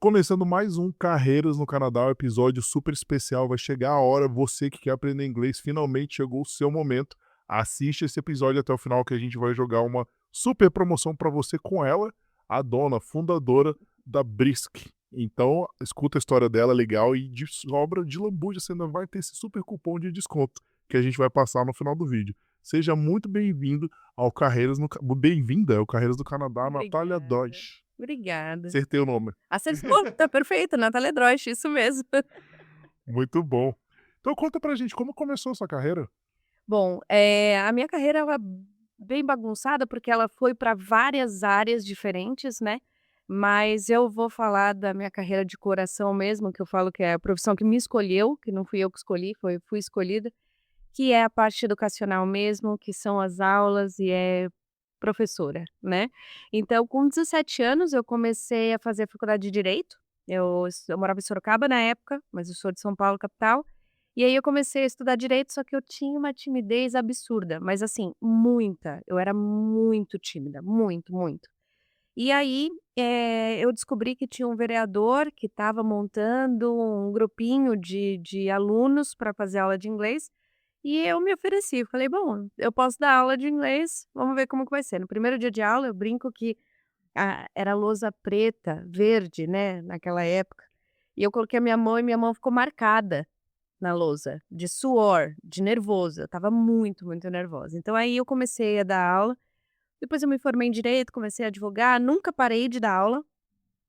Começando mais um Carreiras no Canadá, um episódio super especial. Vai chegar a hora, você que quer aprender inglês, finalmente chegou o seu momento. Assiste esse episódio até o final que a gente vai jogar uma super promoção para você com ela, a dona, fundadora da Brisk. Então, escuta a história dela, legal, e de sobra de lambuja, você ainda vai ter esse super cupom de desconto que a gente vai passar no final do vídeo. Seja muito bem-vindo ao Carreiras no... Bem-vinda ao Carreiras do Canadá, Natália Obrigada, Deutsch. obrigada. Acertei o nome. Acertou, tá perfeito, Natália Drost, isso mesmo. Muito bom. Então conta pra gente como começou a sua carreira? Bom, a minha carreira ela bem bagunçada, porque ela foi para várias áreas diferentes, né, mas eu vou falar da minha carreira de coração mesmo, que eu falo que é a profissão que me escolheu, que não fui eu que escolhi, fui escolhida, que é a parte educacional mesmo, que são as aulas e é professora, né. Então com 17 anos eu comecei a fazer a faculdade de direito, eu morava em Sorocaba na época, mas eu sou de São Paulo capital, e aí eu comecei a estudar direito, só que eu tinha uma timidez absurda, mas assim, muita, eu era muito tímida, muito, muito. E aí, eu descobri que tinha um vereador que estava montando um grupinho de alunos para fazer aula de inglês, e eu me ofereci, falei: "Bom, eu posso dar aula de inglês, vamos ver como que vai ser". No primeiro dia de aula, eu brinco que, era lousa preta, verde, né, naquela época, e eu coloquei a minha mão e minha mão ficou marcada na lousa, de suor, de nervoso, eu estava muito, muito nervosa. Então aí eu comecei a dar aula, depois eu me formei em direito, comecei a advogar, nunca parei de dar aula,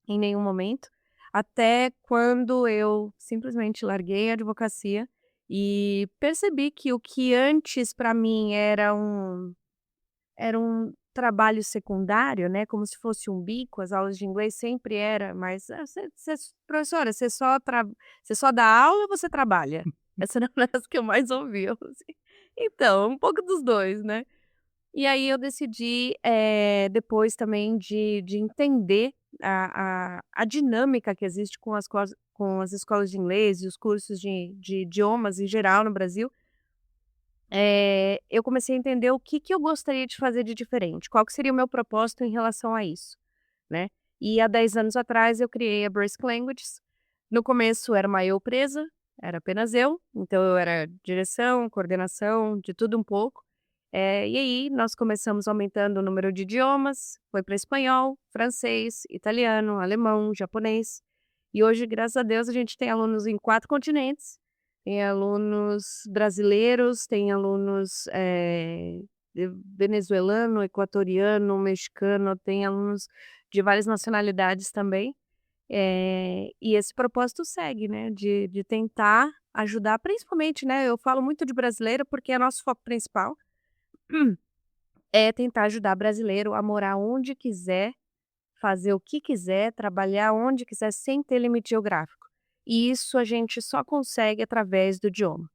em nenhum momento, até quando eu simplesmente larguei a advocacia e percebi que o que antes para mim era um trabalho secundário, né, como se fosse um bico, as aulas de inglês sempre era, mas: "Ah, você professora, você só dá aula ou você trabalha?" Essa era a frase que eu mais ouvia, eu falei assim: "Então, um pouco dos 2, né". E aí eu decidi, depois também de entender a dinâmica que existe com as escolas de inglês e os cursos de idiomas em geral no Brasil, eu comecei a entender o que que eu gostaria de fazer de diferente, qual que seria o meu propósito em relação a isso, né. E há 10 anos atrás eu criei a Brisk Languages. No começo era uma eu presa, era apenas eu, então eu era direção, coordenação, de tudo um pouco. E aí nós começamos aumentando o número de idiomas, foi para espanhol, francês, italiano, alemão, japonês. E hoje, graças a Deus, a gente tem alunos em 4 continentes, tem alunos brasileiros, tem alunos, venezuelano, equatoriano, mexicano, tem alunos de várias nacionalidades também. E esse propósito segue, né, de tentar ajudar, principalmente, né, eu falo muito de brasileiro, porque é nosso foco principal, é tentar ajudar brasileiro a morar onde quiser, fazer o que quiser, trabalhar onde quiser, sem ter limite geográfico. E isso a gente só consegue através do idioma,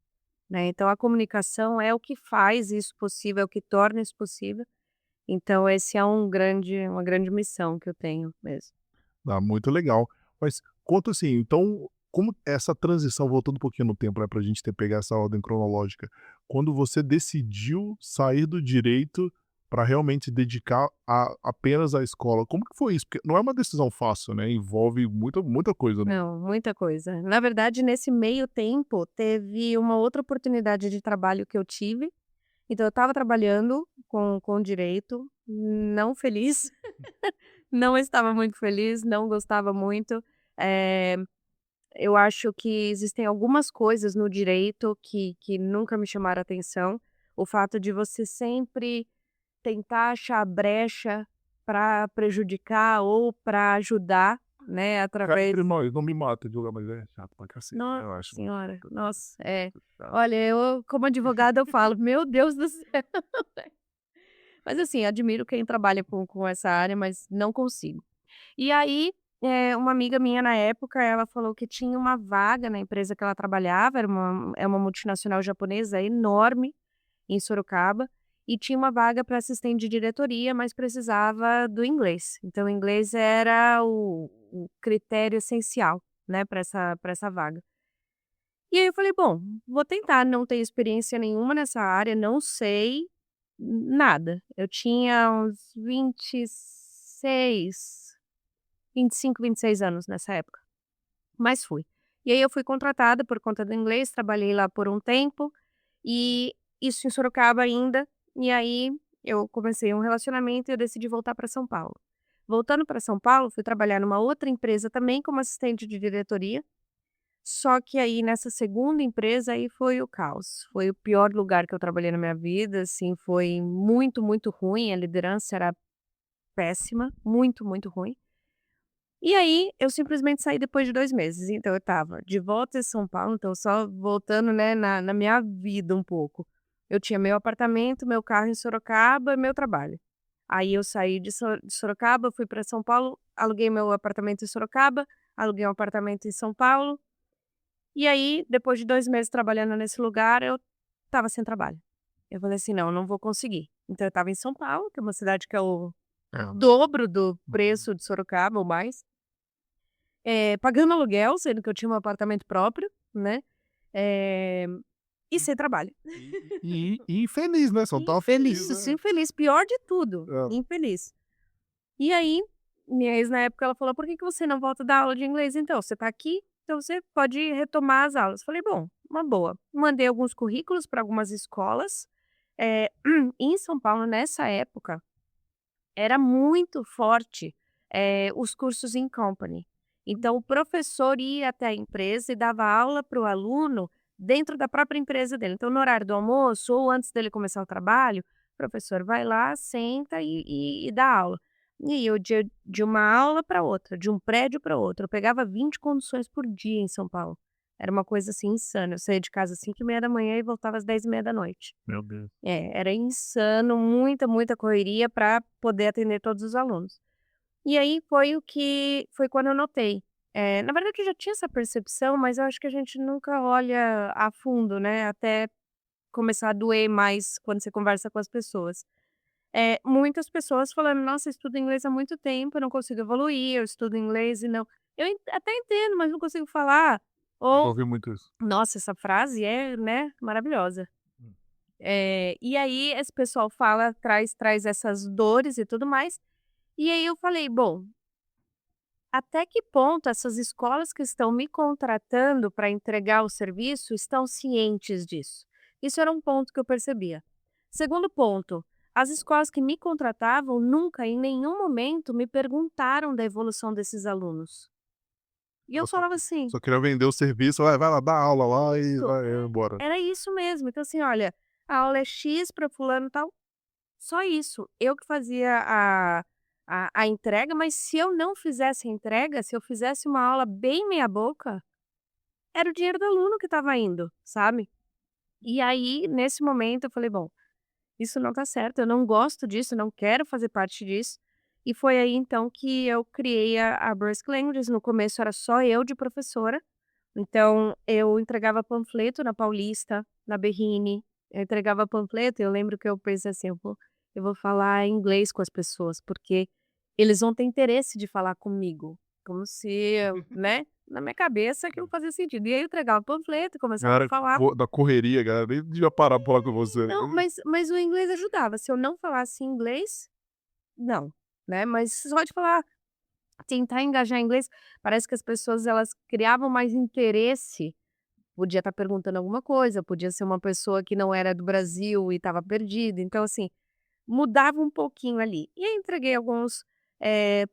né, então a comunicação é o que faz isso possível, é o que torna isso possível. Então esse é uma grande missão que eu tenho mesmo. Ah, muito legal. Mas conta assim, então, como essa transição, voltando um pouquinho no tempo, né, pra gente pegar essa ordem cronológica, quando você decidiu sair do direito para realmente se dedicar apenas à escola, como que foi isso? Porque não é uma decisão fácil, né, envolve muita coisa, né. Não, muita coisa. Na verdade, nesse meio tempo, teve uma outra oportunidade de trabalho que eu tive. Então eu estava trabalhando com direito, não feliz, não estava muito feliz, não gostava muito. Eh, eu acho que existem algumas coisas no direito que nunca me chamaram atenção. O fato de você sempre tentar achar brecha para prejudicar ou para ajudar, né, Cá através. entre nós, não me mata de jogar, mas é chato pra cacete, né, Nossa eu acho senhora, nossa, muito chato. olha, eu como advogada eu falo: "Meu Deus do céu". Mas assim, admiro quem trabalha com essa área, mas não consigo. E aí, uma amiga minha na época, ela falou que tinha uma vaga na empresa que ela trabalhava, é uma multinacional japonesa enorme, em Sorocaba, e tinha uma vaga para assistente de diretoria, mas precisava do inglês. Então o inglês era o critério essencial, né, para essa vaga. E aí eu falei: "Bom, vou tentar, não tenho experiência nenhuma nessa área, não sei nada". Eu tinha uns 26, 25, 26 anos nessa época, mas fui. E aí eu fui contratada por conta do inglês, trabalhei lá por um tempo, e isso em Sorocaba ainda, e aí eu comecei um relacionamento e eu decidi voltar para São Paulo. Voltando para São Paulo, fui trabalhar numa outra empresa também como assistente de diretoria, só que aí nessa segunda empresa aí foi o caos, foi o pior lugar que eu trabalhei na minha vida, assim, foi muito, muito ruim, a liderança era péssima, muito, muito ruim. E aí eu simplesmente saí depois de 2 meses, então eu estava de volta em São Paulo, então só voltando, né, na minha vida um pouco. Eu tinha meu apartamento, meu carro em Sorocaba e meu trabalho. Aí eu saí de Sorocaba, fui para São Paulo, aluguei meu apartamento em Sorocaba, aluguei um apartamento em São Paulo, e aí depois de 2 meses trabalhando nesse lugar, eu estava sem trabalho. Eu falei assim: "Não, não vou conseguir". Então eu estava em São Paulo, que é uma cidade que é o É. dobro do Uhum. preço de Sorocaba ou mais. Pagando aluguel, sendo que eu tinha um apartamento próprio, né, eh, e sem trabalho. E infeliz, né, só tava Infeliz, feliz, né. infeliz, pior de tudo, Hã. infeliz. E aí, minha ex na época ela falou: "Por que que você não volta a dar aula de inglês então? Você tá aqui, então você pode retomar as aulas". Falei: "Bom, uma boa". Mandei alguns currículos para algumas escolas, eh, em São Paulo nessa época era muito forte, os cursos em company. Então o professor ia até a empresa e dava aula para o aluno dentro da própria empresa dele. Então no horário do almoço ou antes dele começar o trabalho, o professor vai lá, senta e dá aula. E eu de uma aula para outra, de um prédio para outro, eu pegava 20 conduções por dia em São Paulo. Era uma coisa, assim, insana. Eu saía de casa às 5h30 e voltava às 22h30. Meu Deus. Era insano, muita, muita correria para poder atender todos os alunos. E aí foi quando eu notei. Na verdade eu já tinha essa percepção, mas eu acho que a gente nunca olha a fundo, né, até começar a doer mais quando você conversa com as pessoas. Muitas pessoas falando: "Nossa, eu estudo inglês há muito tempo, eu não consigo evoluir, eu estudo inglês e não". Até entendo, mas não consigo falar. Já Ou: ouvi muito isso. "Nossa, essa frase é, né, maravilhosa". Hum. E aí esse pessoal fala, traz essas dores e tudo mais, e aí eu falei: "Bom, até que ponto essas escolas que estão me contratando para entregar o serviço estão cientes disso?". Isso era um ponto que eu percebia. Segundo ponto, as escolas que me contratavam nunca, em nenhum momento, me perguntaram da evolução desses alunos. E eu Ela falava assim: só queria vender o serviço, vai lá, dá aula lá e "Isso, vai embora. era isso mesmo". Então assim: "Olha, a aula é X para fulano tal". Só isso, eu que fazia a entrega, mas se eu não fizesse a entrega, se eu fizesse uma aula bem meia boca, era o dinheiro do aluno que estava indo, sabe. E aí, nesse momento, eu falei: "Bom, isso não tá certo, eu não gosto disso, não quero fazer parte disso". E foi aí, então, que eu criei a Burst Languages. No começo era só eu de professora, então eu entregava panfleto na Paulista, na Berrini, eu entregava panfleto e eu lembro que eu pensei assim: "Eu vou falar inglês com as pessoas, porque eles vão ter interesse de falar comigo", como se eu, né, na minha cabeça aquilo fazia sentido. E aí eu entregava panfleto, começava a Galera falar. da correria, galera nem devia parar pra falar com você. Não, mas o inglês ajudava, se eu não falasse inglês, não, né, mas só de falar, tentar engajar em inglês, parece que as pessoas elas criavam mais interesse. Podia estar perguntando alguma coisa, podia ser uma pessoa que não era do Brasil e estava perdida, então assim, mudava um pouquinho ali. E aí entreguei alguns,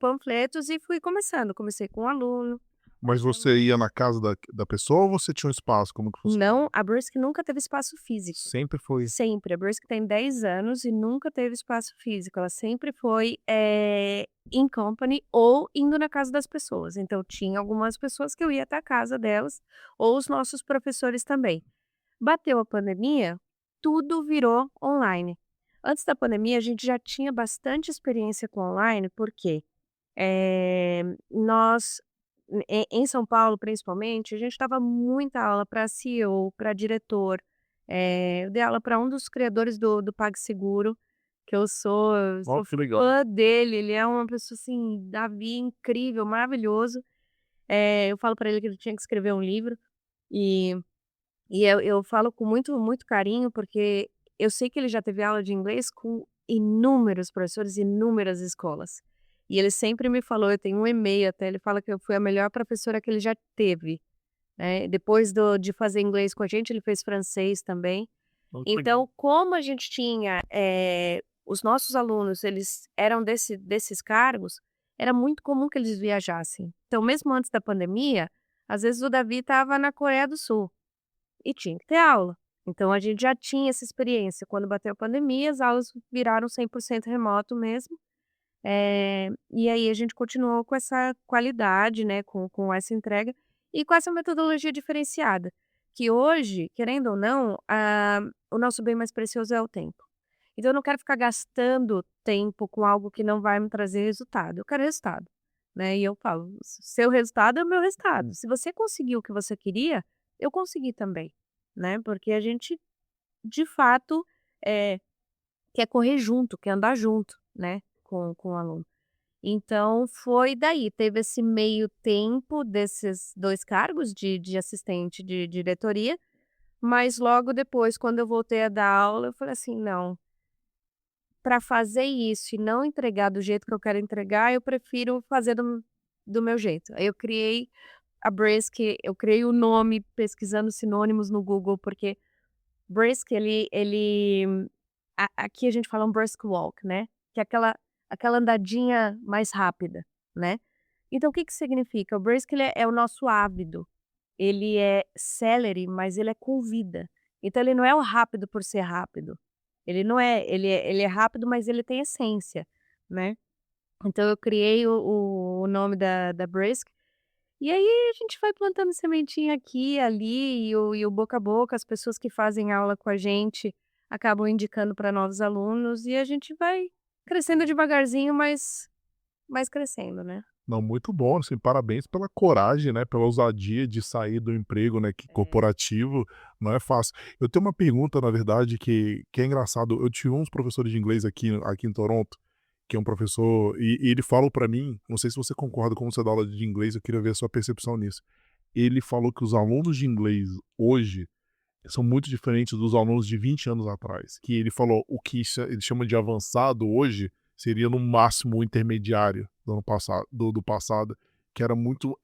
panfletos e fui começando, comecei com um aluno, Mas mais um você aluno. ia na casa da pessoa ou você tinha um espaço? Como que funcionava? Não, a Brusque nunca teve espaço físico, Sempre foi. sempre. A Brusque tem 10 anos e nunca teve espaço físico, ela sempre foi, em company ou indo na casa das pessoas, então tinha algumas pessoas que eu ia até a casa delas, ou os nossos professores também. Bateu a pandemia, tudo virou online. Antes da pandemia, a gente já tinha bastante experiência com online, porque, nós em São Paulo, principalmente, a gente dava muita aula para CEO, para diretor, eu dei aula para um dos criadores do PagSeguro, que eu sou Ó, que legal. fã dele, ele é uma pessoa, assim, Davi incrível, maravilhoso. Eu falo para ele que ele tinha que escrever um livro, e eu falo com muito, muito carinho, porque eu sei que ele já teve aula de inglês com inúmeros professores, inúmeras escolas. E ele sempre me falou, eu tenho um e-mail até, ele fala que eu fui a melhor professora que ele já teve, né. Depois de fazer inglês com a gente, ele fez francês também. Muito legal. Então, como a gente tinha, os nossos alunos, eles eram desses cargos, era muito comum que eles viajassem. Então, mesmo antes da pandemia, às vezes o Davi estava na Coreia do Sul e tinha que ter aula. Então, a gente já tinha essa experiência. Quando bateu a pandemia, as aulas viraram 100% remoto mesmo. E aí a gente continuou com essa qualidade, né, com essa entrega e com essa metodologia diferenciada, que hoje, querendo ou não, o nosso bem mais precioso é o tempo. Então eu não quero ficar gastando tempo com algo que não vai me trazer resultado, eu quero resultado, né, e eu falo: "Seu resultado é o meu resultado, se você conseguiu o que você queria, eu consegui também", né, porque a gente, de fato, eh, quer correr junto, quer andar junto, né, com o aluno. Então foi daí, teve esse meio tempo desses 2 cargos de assistente de diretoria, mas logo depois, quando eu voltei a dar aula, eu falei assim: "Não, para fazer isso e não entregar do jeito que eu quero entregar, eu prefiro fazer do meu jeito". Aí eu criei a Brisk, eu criei o nome pesquisando sinônimos no Google, porque Brisk aqui a gente fala um brisk walk, né, que é aquela andadinha mais rápida, né. Então o que que significa? O brisk ele é o nosso ávido, ele é celery, mas ele é com vida. Então ele não é o rápido por ser rápido, ele não é ele é rápido, mas ele tem essência, né. Então eu criei o nome da Brisk, e aí a gente vai plantando sementinha aqui e ali, e o boca a boca, as pessoas que fazem aula com a gente acabam indicando para novos alunos, e a gente vai crescendo devagarzinho, mas crescendo, né. Não, muito bom, assim, parabéns pela coragem, né, pela ousadia de sair do emprego, né, que É. corporativo, não é fácil. Eu tenho uma pergunta, na verdade, que é engraçado, eu tive uns professores de inglês aqui em Toronto, que é um professor e ele falou pra mim, não sei se você concorda, como você dá aula de inglês, eu queria ver a sua percepção nisso. Ele falou que os alunos de inglês hoje são muito diferentes dos alunos de 20 anos atrás, que ele falou o que ele chama de avançado hoje, seria no máximo o intermediário do ano passado do passado, que era muito,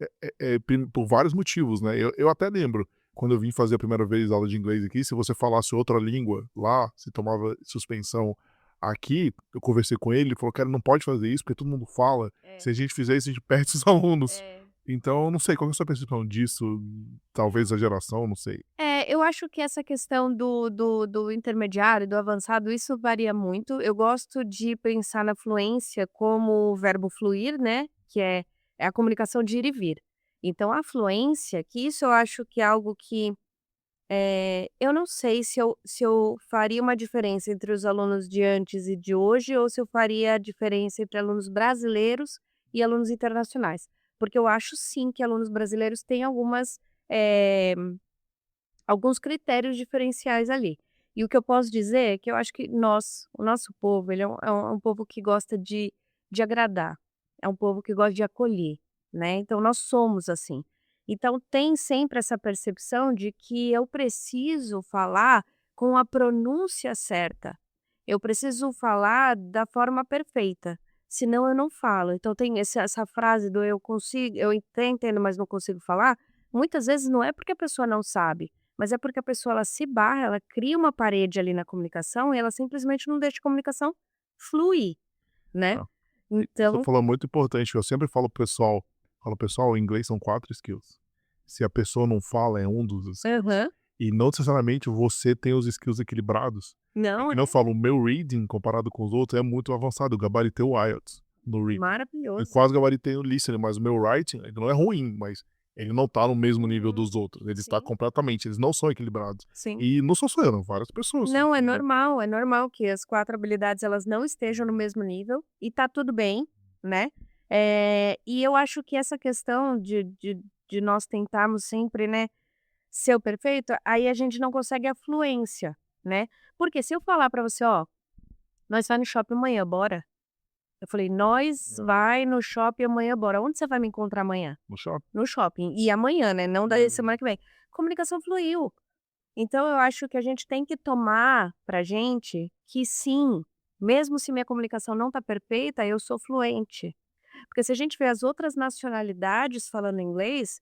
por vários motivos, né. Eu até lembro, quando eu vim fazer a primeira vez aula de inglês aqui, se você falasse outra língua lá, se tomava suspensão. Aqui, eu conversei com ele falou: "Cara, não pode fazer isso, porque todo mundo fala, É, se a gente fizer isso, a gente perde os alunos". é. Então eu não sei, qual que é a sua percepção disso? Talvez a geração, não sei. Eu acho que essa questão do intermediário, do avançado, isso varia muito. Eu gosto de pensar na fluência como o verbo fluir, né, que é a comunicação de ir e vir. Então a fluência, que isso eu acho que é algo que, eu não sei se eu faria uma diferença entre os alunos de antes e de hoje, ou se eu faria a diferença entre alunos brasileiros e alunos internacionais. Porque eu acho sim que alunos brasileiros têm eh alguns critérios diferenciais ali. E o que eu posso dizer é que eu acho que o nosso povo, ele é um povo que gosta de agradar, é um povo que gosta de acolher, né, então nós somos assim. Então tem sempre essa percepção de que eu preciso falar com a pronúncia certa, eu preciso falar da forma perfeita, senão eu não falo. Então tem essa frase do "eu consigo, eu até entendo, mas não consigo falar", muitas vezes não é porque a pessoa não sabe, mas é porque a pessoa ela se barra, ela cria uma parede ali na comunicação e ela simplesmente não deixa a comunicação fluir, né. Ah, e você Então falou muito importante, eu sempre falo pro pessoal, falo: "Pessoal, em inglês são 4 skills. Se a pessoa não fala, é um dos skills. aham. E não necessariamente você tem os skills equilibrados". É Não, que é nem eu falo, o meu reading comparado com os outros é muito avançado, eu gabaritei o IELTS no reading. Eu maravilhoso. quase gabaritei o listening, mas o meu writing, ele não é ruim, mas ele não tá no mesmo nível Uhum. dos outros, ele está Sim, completamente, eles não são equilibrados. sim. E não sou só eu, não, várias pessoas, Não, entendeu. é normal que as 4 habilidades elas não estejam no mesmo nível, e tá tudo bem, né. E eu acho que essa questão de nós tentarmos sempre, né, ser o perfeito, aí a gente não consegue a fluência, né. Porque se eu falar pra você: "Ó, nós vai no shopping amanhã, bora?" Eu falei: "Nós vai no shopping amanhã, bora. Onde você vai me encontrar amanhã?" No shopping. "No shopping." E amanhã, né, não da semana que vem. Comunicação fluiu. Então eu acho que a gente tem que tomar pra gente que sim, mesmo se minha comunicação não tá perfeita, eu sou fluente. Porque se a gente vê as outras nacionalidades falando inglês,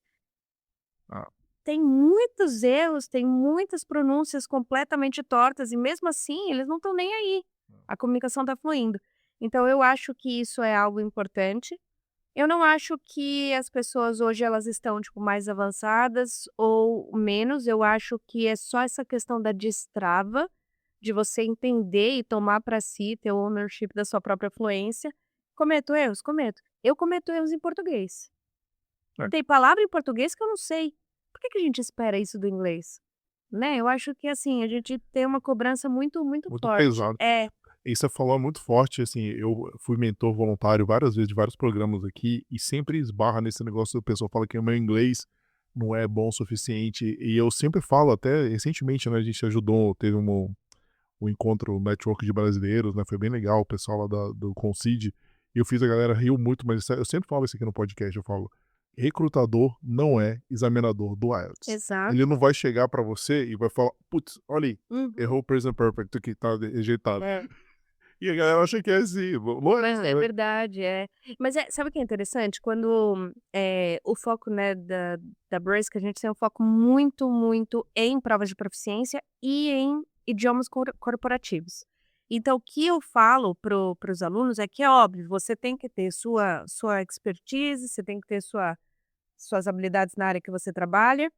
Ah, tem muitos erros, tem muitas pronúncias completamente tortas e mesmo assim eles não estão nem aí. A comunicação está fluindo. Então eu acho que isso é algo importante. Eu não acho que as pessoas hoje elas estão, tipo, mais avançadas ou menos, eu acho que é só essa questão da destrava, de você entender e tomar para si, ter o ownership da sua própria fluência. Cometo erros? Cometo. Eu cometo erros em português. é, Tem palavra em português que eu não sei. Por que a gente espera isso do inglês? Né, eu acho que, assim, a gente tem uma cobrança muito, muito muito forte. pesado. É, E você falou muito forte, assim, eu fui mentor voluntário várias vezes de vários programas aqui e sempre esbarra nesse negócio do pessoal fala que o meu inglês não é bom o suficiente e eu sempre falo, até recentemente, né, a gente ajudou, teve um encontro network de brasileiros, né, foi bem legal, o pessoal lá do Concide, e eu fiz a galera riu muito, mas eu sempre falo isso aqui no podcast, eu falo, recrutador não é examinador do IELTS. Ele exato. não vai chegar pra você e vai falar, putz, olha aí, Uhum. errou o present perfect aqui, tá rejeitado. É. E a galera acha que é assim, não é, Mas é né. verdade, é. Mas sabe o que é interessante? Quando, o foco, né, da Brace, que a gente tem um foco muito, muito em provas de proficiência e em idiomas corporativos. Então o que eu falo para os alunos é que é óbvio, você tem que ter sua expertise, você tem que ter suas habilidades na área que você trabalha,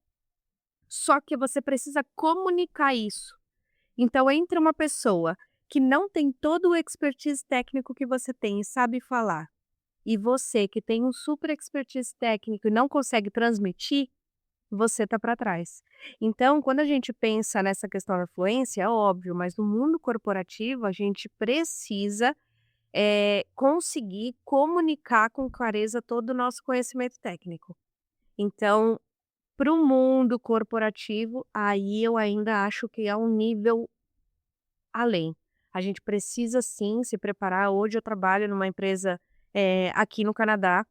só que você precisa comunicar isso. Então, entre uma pessoa que não tem todo o expertise técnico que você tem e sabe falar, e você que tem um super expertise técnico e não consegue transmitir, você tá para trás. Então, quando a gente pensa nessa questão da fluência, é óbvio, mas no mundo corporativo a gente precisa, conseguir comunicar com clareza todo o nosso conhecimento técnico. Então, para o mundo corporativo, aí eu ainda acho que é um nível além. A gente precisa sim se preparar. Hoje eu trabalho numa empresa, aqui no Canadá,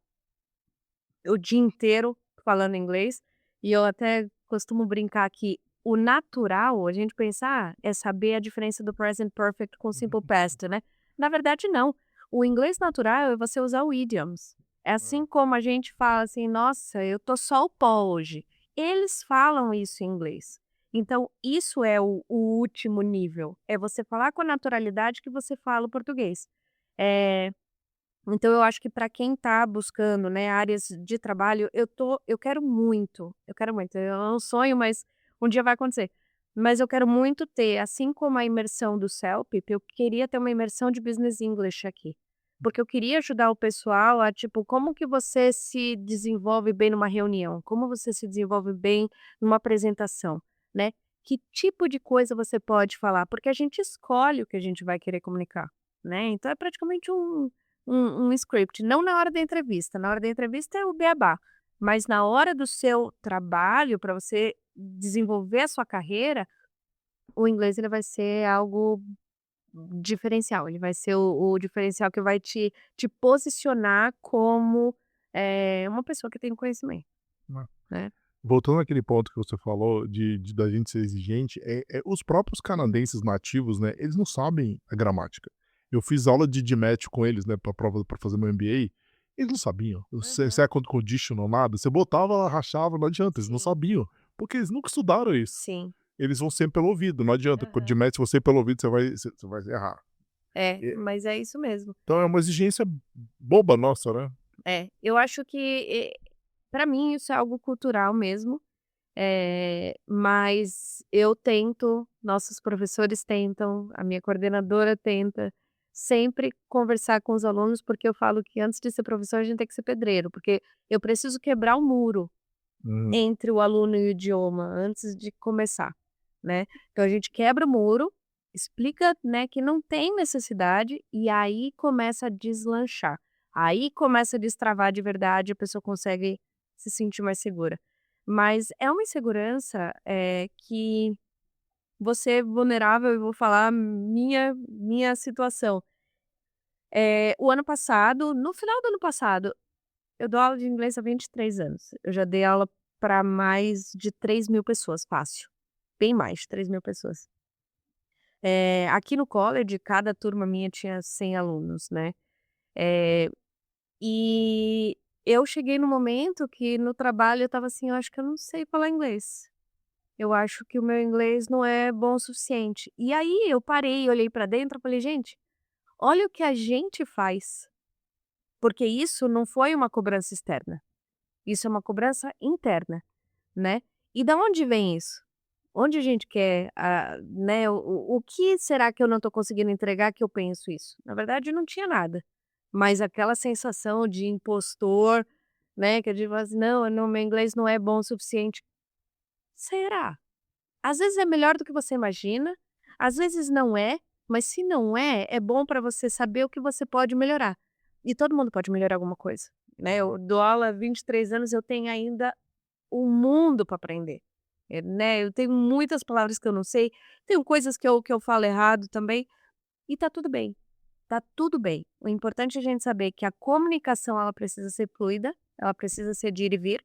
o dia inteiro falando inglês, e eu até costumo brincar que o natural, a gente pensa: "Ah, é saber a diferença do present perfect com o simple past", né. Na verdade não, o inglês natural é você usar o idioms. É assim como a gente fala assim: "Nossa, eu tô só o pó hoje", eles falam isso em inglês. Então isso é o último nível, é você falar com a naturalidade que você fala o português. Eh então eu acho que para quem está buscando, né, áreas de trabalho, eu quero muito, é um sonho, mas um dia vai acontecer. Mas eu quero muito ter, assim como a imersão do CELPIP, eu queria ter uma imersão de Business English aqui. Porque eu queria ajudar o pessoal a, tipo, como que você se desenvolve bem numa reunião? Como você se desenvolve bem numa apresentação, né? Que tipo de coisa você pode falar? Porque a gente escolhe o que a gente vai querer comunicar, né? Então é praticamente um script, não na hora da hora da entrevista é o beabá, mas na hora do seu trabalho, para você desenvolver a sua carreira, o inglês ele vai ser algo diferencial, ele vai ser o diferencial que vai te posicionar como, uma pessoa que tem conhecimento, Né. né. Voltando àquele ponto que você falou de da gente ser exigente, os próprios canadenses nativos, né, eles não sabem a gramática. Eu fiz aula de GMAT com eles, né, pra prova pra fazer meu MBA, eles não sabiam. O Uhum. second conditional, nada, você botava, rachava, não adianta, eles não Sim, sabiam, porque eles nunca estudaram isso. sim. Eles vão sempre pelo ouvido, não adianta, com o Aham. GMAT se você ir pelo ouvido você vai errar. É, E mas é isso mesmo. então é uma exigência boba nossa, né. É, eu acho que, para mim isso é algo cultural mesmo. Mas eu tento, nossos professores tentam, a minha coordenadora tenta sempre conversar com os alunos, porque eu falo que antes de ser professor a gente tem que ser pedreiro, porque eu preciso quebrar o muro Uhum. entre o aluno e o idioma antes de começar, né. Então a gente quebra o muro, explica, né, que não tem necessidade e aí começa a deslanchar. Aí começa a destravar de verdade, a pessoa consegue se sentir mais segura. Mas é uma insegurança, que você é vulnerável, eu vou falar minha situação. O ano passado, no final do ano passado, eu dou aula de inglês há 23 anos. Eu já dei aula para mais de 3.000 pessoas, fácil. Bem mais de 3.000 pessoas. Aqui no college, cada turma minha tinha 100 alunos, né. E eu cheguei no momento que no trabalho eu estava assim: "Eu acho que eu não sei falar inglês. Eu acho que o meu inglês não é bom o suficiente". E aí eu parei, olhei pra dentro e falei: "Gente, olha o que a gente faz". Porque isso não foi uma cobrança externa, isso é uma cobrança interna, né. E da onde vem isso? Onde a gente quer, né, o que será que eu não estou conseguindo entregar que eu penso isso? Na verdade não tinha nada, mas aquela sensação de impostor, né, que eu digo assim: "Não, meu inglês não é bom o suficiente". Será? Às vezes é melhor do que você imagina, às vezes não é, mas se não é, é bom para você saber o que você pode melhorar. E todo mundo pode melhorar alguma coisa, né. Eu dou aula há 23 anos, eu tenho ainda um mundo para aprender, né. Eu tenho muitas palavras que eu não sei, tenho coisas que eu falo errado também, e tá tudo bem, tá tudo bem. O importante é a gente saber que a comunicação ela precisa ser fluida, ela precisa ser de ir e vir,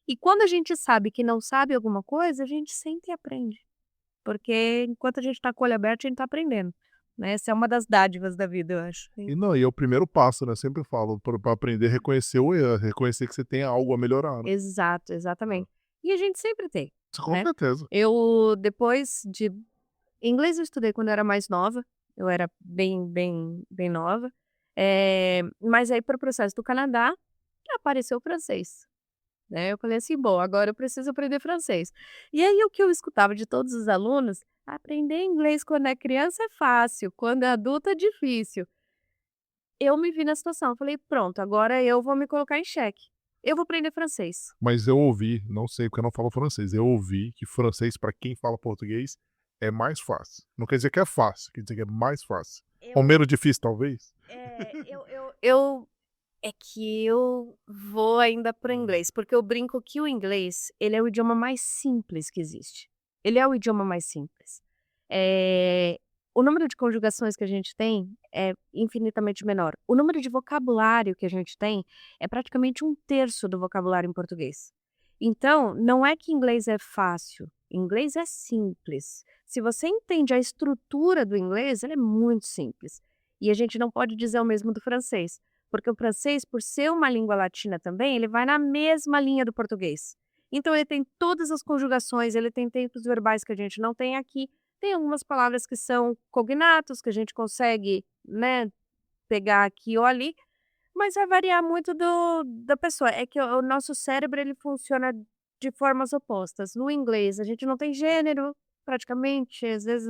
e quando a gente sabe que não sabe alguma coisa, a gente senta e aprende. Porque enquanto a gente tá com o olho aberto, a gente tá aprendendo, né, essa é uma das dádivas da vida, eu acho. E não, e é o primeiro passo, né, sempre falo, pra aprender a reconhecer o erro, reconhecer que você tem algo a melhorar, né. Exato, exatamente. E a gente sempre tem, Com né. certeza. Eu depois de inglês eu estudei quando eu era mais nova, eu era bem nova, mas aí para o processo do Canadá, apareceu o francês, né, eu falei assim: "Bom, agora eu preciso aprender francês". E aí o que eu escutava de todos os alunos: "Aprender inglês quando é criança é fácil, quando é adulto é difícil". Eu me vi na situação, falei: "Pronto, agora eu vou me colocar em xeque, eu vou aprender francês". Mas eu ouvi, não sei porque eu não falo francês, eu ouvi que francês para quem fala português é mais fácil. Não quer dizer que é fácil, quer dizer que é mais fácil. Ou Eu menos difícil, talvez? eu é que eu vou ainda para o inglês, porque eu brinco que o inglês, ele é o idioma mais simples que existe. Ele é o idioma mais simples. Eh, o número de conjugações que a gente tem é infinitamente menor. O número de vocabulário que a gente tem é praticamente 1/3 do vocabulário em português. Então, não é que inglês é fácil, inglês é simples. Se você entende a estrutura do inglês, ele é muito simples. E a gente não pode dizer o mesmo do francês. Porque o francês, por ser uma língua latina também, ele vai na mesma linha do português. Então ele tem todas as conjugações, ele tem tempos verbais que a gente não tem aqui. Tem algumas palavras que são cognatos, que a gente consegue, né, pegar aqui ou ali, mas vai variar muito da pessoa. É que o nosso cérebro ele funciona de formas opostas. No inglês, a gente não tem gênero, praticamente, às vezes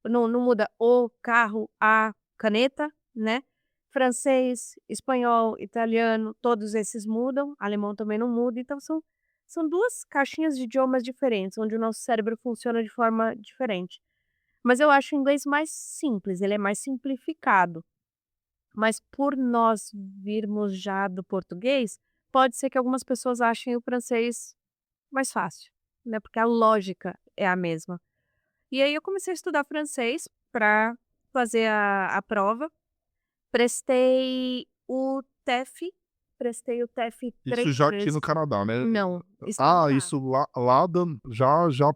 não muda o carro, a caneta, né? Francês, espanhol, italiano, todos esses mudam, alemão também não muda, então são duas caixinhas de idiomas diferentes, onde o nosso cérebro funciona de forma diferente. Mas eu acho o inglês mais simples, ele é mais simplificado. Mas por nós virmos já do português, pode ser que algumas pessoas achem o francês mais fácil, né, porque a lógica é a mesma. E aí eu comecei a estudar francês para fazer a prova, prestei o TEF, prestei o TEF Isso 3 já aqui no vezes. Canadá, né? Não, estando Ah, lá. isso lá já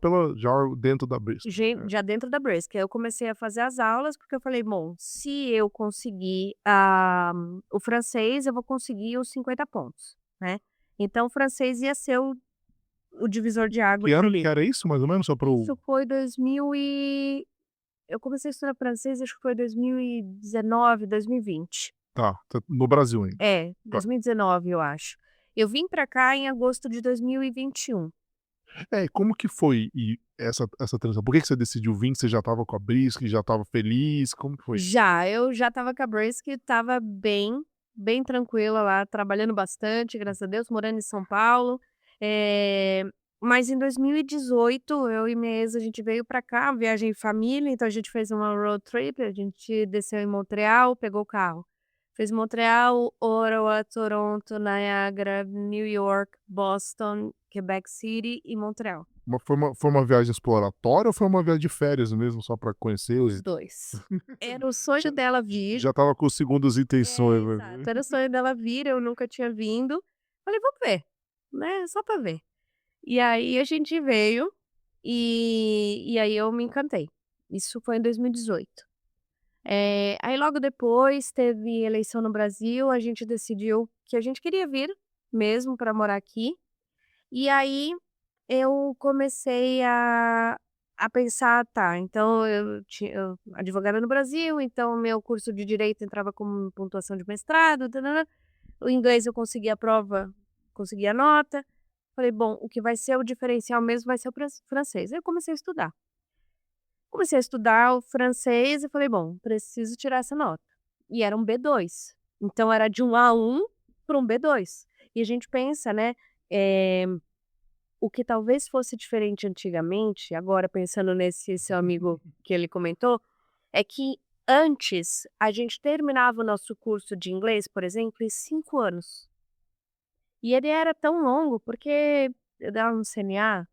dentro da Bristol. É. Já dentro da Brace, que aí eu comecei a fazer as aulas, porque eu falei: "Bom, se eu conseguir, o francês, eu vou conseguir os 50 pontos, né". Então o francês ia ser o divisor de Que águas ano que ali. era isso, mais ou menos, só para o Isso foi 2000 eu comecei a estudar francês, acho que foi 2019, 2020. tá no Brasil ainda. É, Tá. 2019 eu acho. Eu vim pra cá em agosto de 2021. É, e como que foi essa transição? Por que você decidiu vir? Você já estava com a Brisky, já estava feliz, como que foi? Eu já estava com a Brace que estava bem tranquila lá, trabalhando bastante, graças a Deus, morando em São Paulo. Eh, mas em 2018, eu e minha ex, a gente veio pra cá, viagem em família, então a gente fez uma road trip, a gente desceu em Montreal, pegou o carro. Fez Montreal, Ottawa, Toronto, Niagara, New York, Boston, Quebec City e Montreal. Foi uma viagem exploratória ou foi uma viagem de férias mesmo, só para conhecer? Os 2. Era o sonho dela vir. Já estava com segundas intenções, É, exato. Era o sonho dela vir, eu nunca tinha vindo. Falei: "Vamos ver", né, só pra ver. E aí a gente veio, e aí eu me encantei. Isso foi em 2018. Aí logo depois teve eleição no Brasil, a gente decidiu que a gente queria vir mesmo para morar aqui. E aí eu comecei a pensar, tá, então eu advogada no Brasil, então meu curso de direito entrava como pontuação de mestrado, tã-nã-nã. O inglês eu consegui a prova, consegui a nota. Falei: "Bom, o que vai ser o diferencial mesmo vai ser o francês". Aí eu comecei a estudar. Comecei a estudar o francês e falei: "Bom, preciso tirar essa nota". E era um B2, então era de um A1 para um B2. E a gente pensa, né, eh, o que talvez fosse diferente antigamente, agora pensando nesse seu amigo que ele comentou, é que antes a gente terminava o nosso curso de inglês, por exemplo, em 5 anos. E ele era tão longo, porque eu dava no CNA,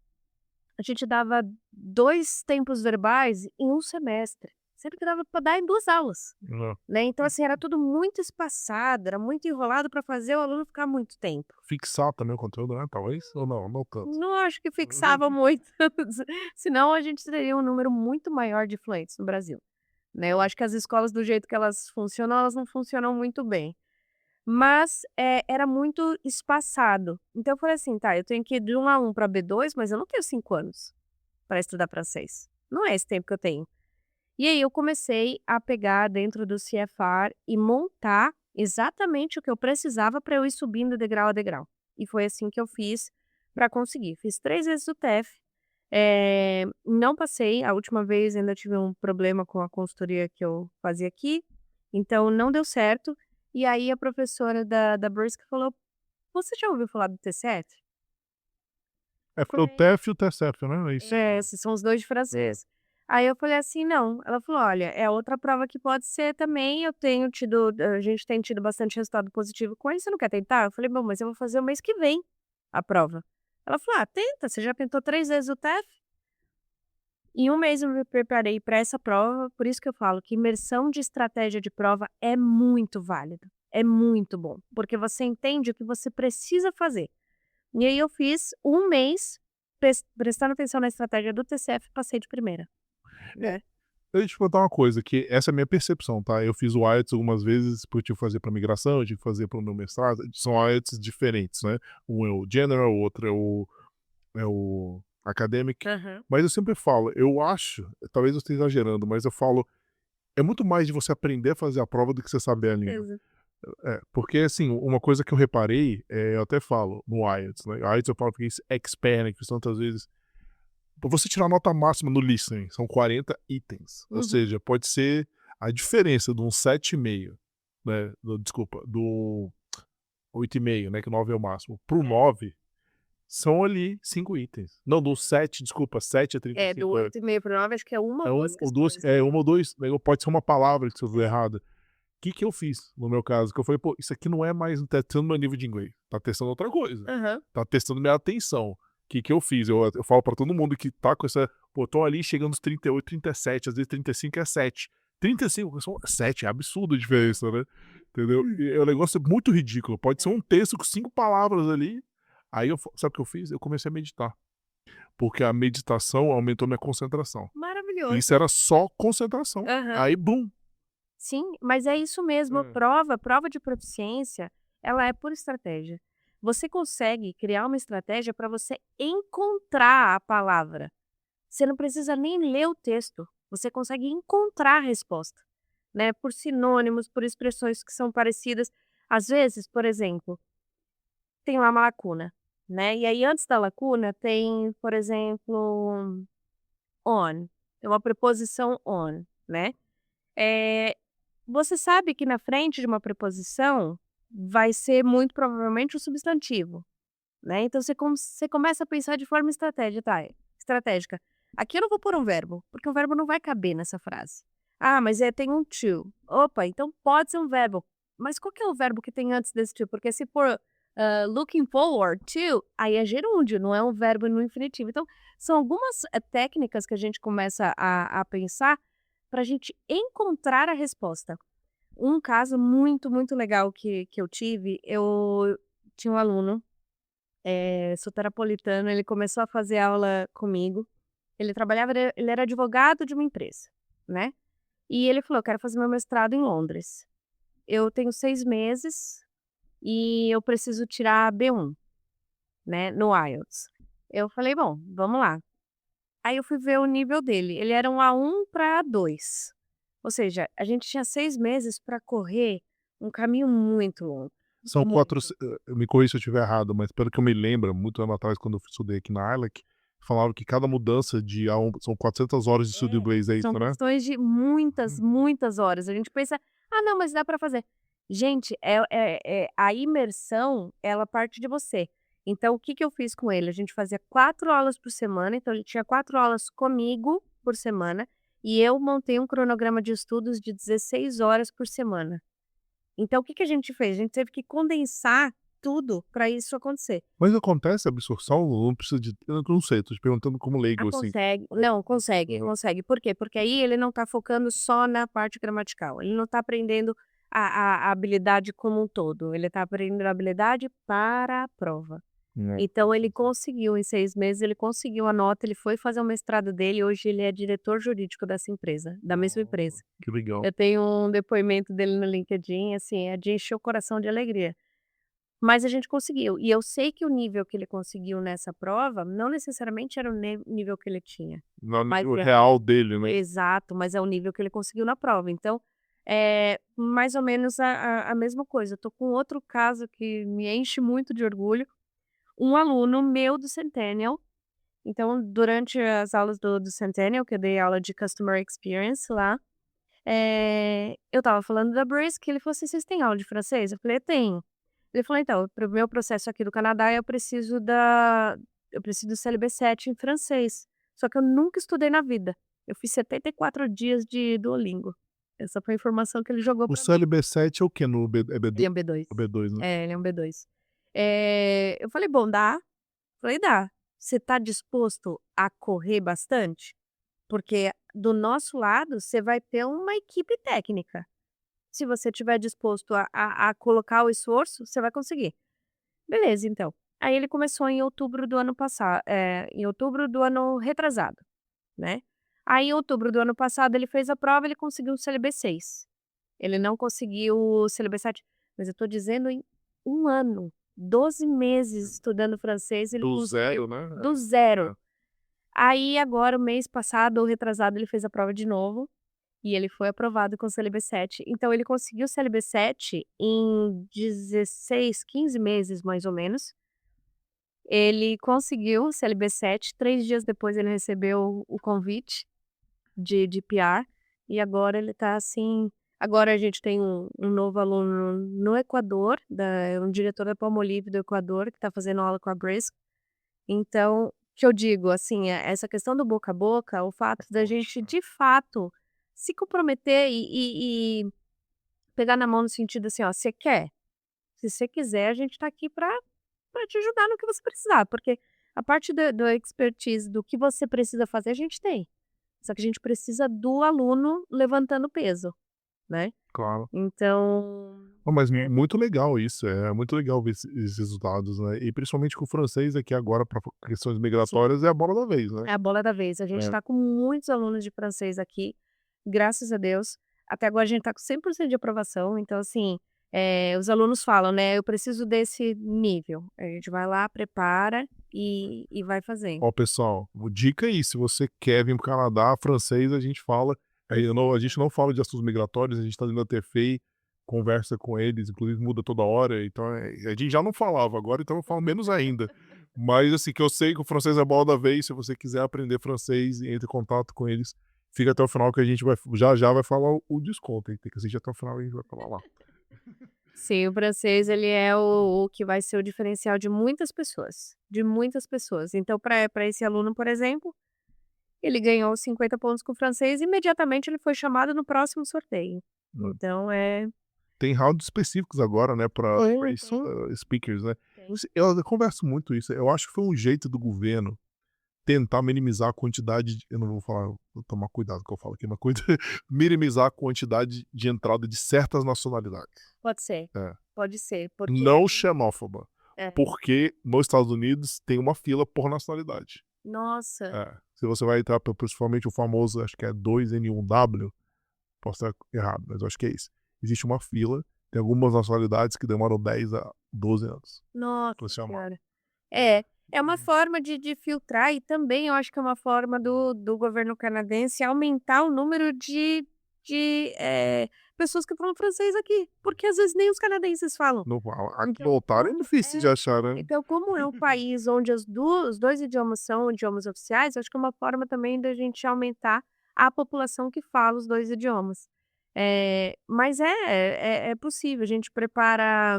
a gente dava 2 tempos verbais em um semestre, sendo que dava para dar em 2 aulas, Hã. né. Então, assim, era tudo muito espaçado, era muito enrolado para fazer o aluno ficar muito tempo. Fixar também o conteúdo, né, talvez? Ou não, não tanto? Não acho que fixava muito, senão a gente teria um número muito maior de fluentes no Brasil, né. Eu acho que as escolas do jeito que elas funcionam, elas não funcionam muito bem. Mas, era muito espaçado. Então eu falei assim: "Tá, eu tenho que ir de um A1 para B2, mas eu não tenho 5 anos para estudar francês. Não é esse tempo que eu tenho". E aí eu comecei a pegar dentro do CFR e montar exatamente o que eu precisava para eu ir subindo degrau a degrau. E foi assim que eu fiz para conseguir. Fiz 3 vezes o TEF, não passei, a última vez ainda tive um problema com a consultoria que eu fazia aqui, então não deu certo. E aí a professora da Brisk falou: "Você já ouviu falar do TCF?" É, Eu foi o falei TEF e o TCF, né, é isso? esses são os 2 de francês. Aí eu falei assim: "Não". Ela falou: "Olha, é outra prova que pode ser também, eu tenho tido a gente tem tido bastante resultado positivo com ele, você não quer tentar?". Eu falei: "Bom, mas eu vou fazer o mês que vem a prova". Ela falou: "Ah, tenta, você já tentou 3 vezes o TEF". Em um mês eu me preparei para essa prova, por isso que eu falo que imersão de estratégia de prova é muito válida, é muito bom, porque você entende o que você precisa fazer. E aí eu fiz um mês prestando atenção na estratégia do TCF e passei de primeira, né. Deixa eu te contar uma coisa, que essa é a minha percepção, tá? Eu fiz o IELTS algumas vezes, porque eu tive que fazer para migração, eu tive que fazer para o meu mestrado, são IELTS diferentes, né? Um é o General, o outro é o Academic. Aham. Mas eu sempre falo, eu acho, talvez eu esteja exagerando, mas eu falo, é muito mais de você aprender a fazer a prova do que você saber a língua. Certeza. É, porque assim, uma coisa que eu reparei, eu até falo no IELTS, né? IELTS eu falo porque isso expert, né? Que tantas vezes pra você tirar a nota máxima no listening, são 40 itens. Ou Uhum. seja, pode ser a diferença de um 7,5, né, desculpa, do 8,5, né, que 9 é o máximo, para o 9, são ali 5 itens. Não, do 7, desculpa, 7 a É, do 35 8,5 para o 9 acho que é uma ou é 1 2 ou 2, questões, né. 1 ou 2, né, pode ser uma palavra que você usou É. errada. Que eu fiz, no meu caso? Que eu falei: "Pô, isso aqui não é mais testando meu nível de inglês, tá testando outra coisa, Aham. tá testando minha atenção". Que eu fiz? Eu falo pra todo mundo que tá com essa pô, tô ali chegando nos 38, 37, às vezes 35 é 7. 35 são 7, é absurdo a diferença, né, entendeu? E é um negócio muito ridículo, pode ser É. um texto com 5 palavras ali, aí sabe o que eu fiz? Eu comecei a meditar, porque a meditação aumentou minha concentração. Isso Maravilhoso. era só concentração, Aham. aí bum. Sim, mas é isso mesmo, É. prova de proficiência, ela é por estratégia. Você consegue criar uma estratégia para você encontrar a palavra. Você não precisa nem ler o texto, você consegue encontrar a resposta, né, por sinônimos, por expressões que são parecidas. Às vezes, por exemplo, tem lá uma lacuna, né, e aí antes da lacuna tem, por exemplo, on, tem uma preposição on, né. Eh, Você sabe que na frente de uma preposição vai ser muito provavelmente o substantivo, né, então você começa a pensar de forma estratégica. Aqui eu não vou pôr um verbo, porque o verbo não vai caber nessa frase. Ah, mas tem um to. Opa, então pode ser um verbo. Mas qual que é o verbo que tem antes desse to? Porque se for, looking forward to, aí é gerúndio, não é um verbo no infinitivo. Então, são algumas, técnicas que a gente começa a pensar para a gente encontrar a resposta. Um caso muito, muito legal que eu tive, eu tinha um aluno soteropolitano, ele começou a fazer aula comigo. Ele era advogado de uma empresa, né. E ele falou: "Eu quero fazer meu mestrado em Londres. Eu tenho 6 meses e eu preciso tirar B1, né, no IELTS". Eu falei: "Bom, vamos lá". Aí eu fui ver o nível dele, ele era um A1 para A2. Ou seja, a gente tinha 6 meses para correr um caminho muito longo, São muito. me corrija se eu estiver errado, mas pelo que eu me lembro, muito ano atrás, quando eu estudei aqui na ILEC, falavam que cada mudança de A1 são 400 horas de estudo em É, inglês, é são isso, né? questões de muitas, Hum. muitas horas. A gente pensa: "Ah, não, mas dá para fazer". Gente, a imersão, ela parte de você. Então o que que eu fiz com ele? A gente fazia 4 aulas por semana, então ele tinha 4 aulas comigo por semana, e eu montei um cronograma de estudos de 16 horas por semana. Então o que que a gente fez? A gente teve que condensar tudo para isso acontecer. Mas acontece a absorção? Não precisa de, eu não sei, tô te perguntando como Ah, leigo, assim. consegue. Não, consegue, Aham. consegue. Por quê? Porque aí ele não está focando só na parte gramatical, ele não está aprendendo a habilidade como um todo, ele está aprendendo a habilidade para a prova. Então ele conseguiu, em 6 meses, ele conseguiu a nota, ele foi fazer o mestrado dele, hoje ele é diretor jurídico dessa empresa, da mesma empresa. Que legal. Eu tenho um depoimento dele no LinkedIn, assim, é de encher o coração de alegria. Mas a gente conseguiu. E eu sei que o nível que ele conseguiu nessa prova, não necessariamente era o nível que ele tinha, No mas nível é real dele, né? exato, mas é o nível que ele conseguiu na prova. Então, é mais ou menos a mesma coisa. Eu tô com outro caso que me enche muito de orgulho, um aluno meu do Centennial. Então, durante as aulas do Centennial, que eu dei aula de Customer Experience lá, eu estava falando da Brisk, ele falou assim: "Vocês têm aula de francês?" Eu falei: "Tenho". Ele falou: "Então, para o meu processo aqui do Canadá, eu preciso do CLB7 em francês, só que eu nunca estudei na vida. Eu fiz 74 dias de Duolingo". Essa foi a informação que ele jogou O para mim. CLB7 é o quê? No B é Ele B2? é um B2. É B2, né? É, ele é um B2. Eu falei: "Bom, dá?" Falei: "Dá. Você está disposto a correr bastante? Porque do nosso lado, você vai ter uma equipe técnica. Se você estiver disposto a colocar o esforço, você vai conseguir". Beleza, então. Aí ele começou em outubro do ano passado, em outubro do ano retrasado, né. Aí em outubro do ano passado ele fez a prova, ele conseguiu o CLB6. Ele não conseguiu o CLB7, mas eu tô dizendo em 1 ano, 12 meses estudando francês, ele Do conseguiu zero, né? do zero. É. Aí agora o mês passado ou retrasado ele fez a prova de novo, e ele foi aprovado com o CLB7. Então ele conseguiu o CLB7 em 16, 15 meses mais ou menos. Ele conseguiu o CLB7, 3 dias depois ele recebeu o convite de PR, e agora ele tá assim, agora a gente tem um novo aluno no Equador, um diretor da Palmolive do Equador que tá fazendo aula com a Brisk. Então, que eu digo, assim, essa questão do boca a boca, o fato da gente de fato se comprometer e pegar na mão no sentido assim: "Ó, você quer? Se você quiser, a gente tá aqui pra te ajudar no que você precisar", porque a parte do expertise do que você precisa fazer, a gente tem. Só que a gente precisa do aluno levantando peso, né. Claro. Então Não, mas muito legal isso, é muito legal ver esses resultados, né, e principalmente com o francês aqui agora para questões sim, migratórias é a bola da vez, né. é a bola da vez. A gente É. está com muitos alunos de francês aqui, graças a Deus. Até agora a gente está com 100% de aprovação, então assim, os alunos falam, né: "Eu preciso desse nível". A gente vai lá, prepara e vai fazendo. Ó pessoal, dica aí, se você quer vir para o Canadá, francês a gente fala, aí eu não a gente não fala de assuntos migratórios, a gente está dentro da TFEI, conversa com eles, inclusive muda toda hora, então, a gente já não falava agora, então eu falo menos ainda. Mas assim, que eu sei que o francês é a bola da vez, se você quiser aprender francês, entre em contato com eles, fica até o final que a gente vai já vai falar o desconto, hein, tem que assistir até o final e a gente vai falar lá. Sim, o francês ele é o que vai ser o diferencial de muitas pessoas, de muitas pessoas. Então para esse aluno, por exemplo, ele ganhou 50 pontos com o francês e imediatamente ele foi chamado no próximo sorteio. Então Tem rounds específicos agora, né, para race, uhum, speakers, né. tem. Eu converso muito isso, eu acho que foi um jeito do governo tentar minimizar a quantidade de, eu não vou falar, vou tomar cuidado com o que eu falo aqui, mas minimizar a quantidade de entrada de certas nacionalidades. Pode ser, É. pode ser, porque Não xenófoba, é. porque nos Estados Unidos tem uma fila por nacionalidade. Nossa, É. Se você vai entrar principalmente o famoso, acho que é 2N1W, posso estar errado, mas eu acho que é isso. Existe uma fila, tem algumas nacionalidades que demoram 10 a 12 anos Nossa para ser chamado. senhora. É uma forma de filtrar e também eu acho que é uma forma do governo canadense aumentar o número de pessoas que falam francês aqui, porque às vezes nem os canadenses falam. Não, aqui no Então, Ontário é difícil de achar, né? Então, como é um país onde os 2 idiomas são idiomas oficiais, acho que é uma forma também da gente aumentar a população que fala os 2 idiomas. Mas é possível, a gente prepara,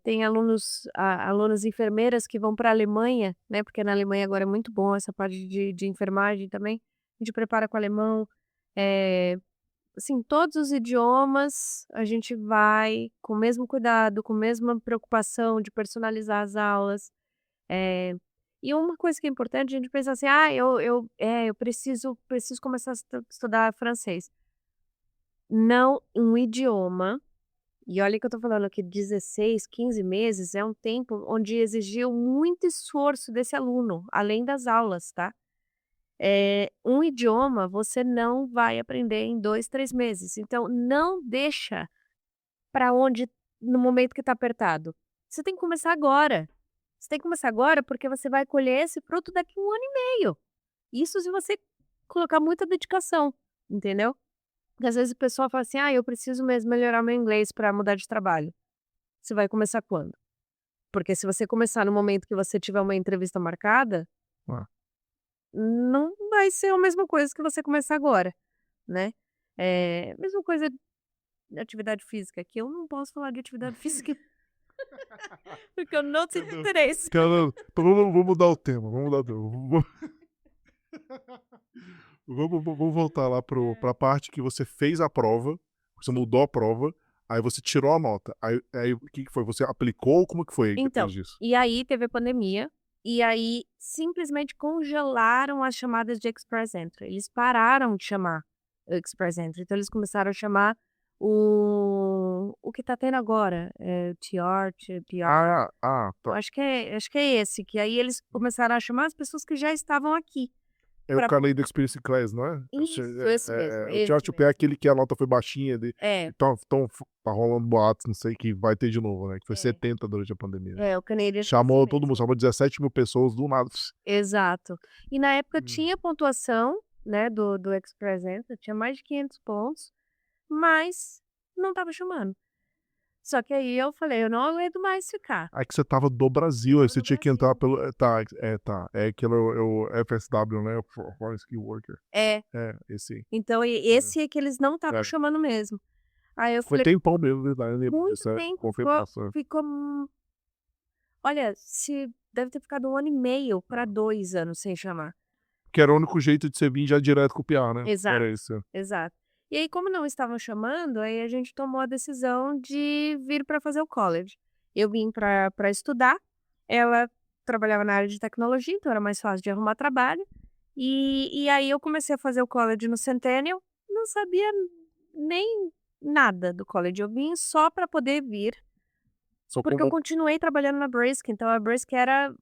tem alunas enfermeiras que vão para a Alemanha, né, porque na Alemanha agora é muito bom essa parte de enfermagem também, a gente prepara com alemão, eh assim, todos os idiomas a gente vai com o mesmo cuidado, com a mesma preocupação de personalizar as aulas. Eh, e uma coisa que é importante, a gente pensa assim: "Ah, eu preciso começar a estudar francês". Não, um idioma, e olha que eu tô falando aqui 16, 15 meses, é um tempo onde exigiu muito esforço desse aluno, além das aulas, tá. Um idioma você não vai aprender em 2, 3 meses, então não deixa para onde no momento que está apertado. Você tem que começar agora. Você tem que começar agora, porque você vai colher esse fruto daqui a 1 ano e meio. Isso se você colocar muita dedicação, entendeu? Porque às vezes o pessoal fala assim: "Ah, eu preciso mesmo melhorar meu inglês para mudar de trabalho". Você vai começar quando? Porque se você começar no momento que você tiver uma entrevista marcada, Ah, não vai ser a mesma coisa que você começar agora, né. Mesma coisa de atividade física, que eu não posso falar de atividade física porque eu não tenho entendeu? interesse. Então vamos mudar o tema, vamos mudar o tema. Vamos voltar lá pra parte que você fez a prova, você mudou a prova, aí você tirou a nota. Aí o que que foi? Você aplicou? Como que foi depois Então, disso? e aí teve a pandemia, e aí simplesmente congelaram as chamadas de Express Entry, eles pararam de chamar Express Entry, então eles começaram a chamar o que tá tendo agora, TR, PR, Tá. acho que é esse, que aí eles começaram a chamar as pessoas que já estavam aqui, É o pra Canadian Experience Class, não é? isso, esse mesmo, O Charge esse to Pay é mesmo. aquele que a nota foi baixinha de É, então tá rolando boatos, não sei, que vai ter de novo, né, que foi é, 70 durante a pandemia. o Canadian é esse Chamou todo mundo, mesmo. chamou 17.000 pessoas do nada. Exato. E na época Hum. tinha pontuação, né, do Express Entry, tinha mais de 500 pontos, mas não estava chamando. Só que aí eu falei: "Eu não aguento mais ficar". Aí que você estava do Brasil, aí Estava você do tinha que entrar Brasil. pelo tá, é aquele é o FSW, né, Foreign Skilled Worker. É, É, esse aí. então esse é que eles não estavam É. chamando mesmo. Aí eu Foi falei: tempão mesmo, verdade, eu lembro "Muito disso, tempo", confirmação. ficou, olha, se deve ter ficado 1 ano e meio para 2 anos sem chamar. Que era o único jeito de você vir já direto com o PA, né, Exato, era isso. exato. E aí como não estavam chamando, aí a gente tomou a decisão de vir para fazer o college. Eu vim para estudar, ela trabalhava na área de tecnologia, então era mais fácil de arrumar trabalho, e aí eu comecei a fazer o college no Centennial, não sabia nem nada do college, eu vim só para poder vir, Só porque eu como continuei trabalhando na Brisk, então a Brisk era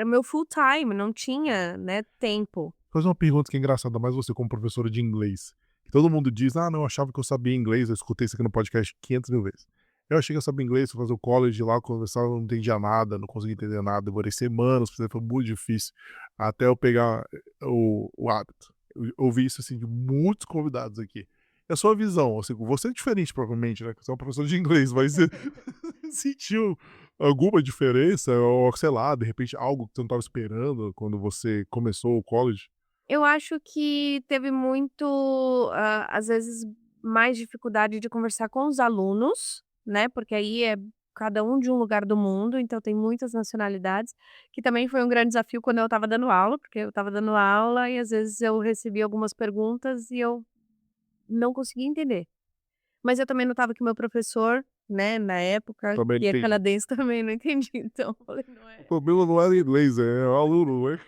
meu full time, não tinha, né, tempo. fazer uma pergunta que é engraçada, mais você como professora de inglês, que todo mundo diz: "Ah, não, eu achava que eu sabia inglês", eu escutei isso aqui no podcast 500.000 vezes. Eu achei que eu sabia inglês, fui fazer o college lá, conversava, não entendia nada, não conseguia entender nada, demorei semanas, foi muito difícil, até eu pegar o hábito. Eu ouvi isso, assim, de muitos convidados aqui. É a sua visão, assim, você é diferente provavelmente, né, que você é uma professora de inglês, mas você sentiu alguma diferença ou, sei lá, de repente algo que você não estava esperando quando você começou o college? Eu acho que teve muito, às vezes, mais dificuldade de conversar com os alunos, né, porque aí é cada um de um lugar do mundo, então tem muitas nacionalidades, que também foi um grande desafio quando eu estava dando aula, porque eu estava dando aula e às vezes eu recebia algumas perguntas e eu não conseguia entender. Mas eu também notava que o meu professor, né, na época, Também não que é entendi. canadense, também não entendia, então eu falei: "Não O é problema não era inglês, é o aluno, não é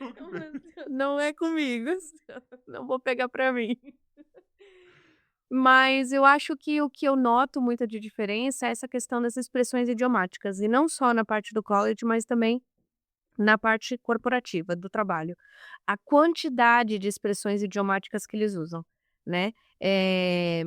não é comigo, não vou pegar pra mim". Mas eu acho que o que eu noto muito de diferença é essa questão das expressões idiomáticas, e não só na parte do college, mas também na parte corporativa do trabalho. A quantidade de expressões idiomáticas que eles usam, né. Eh,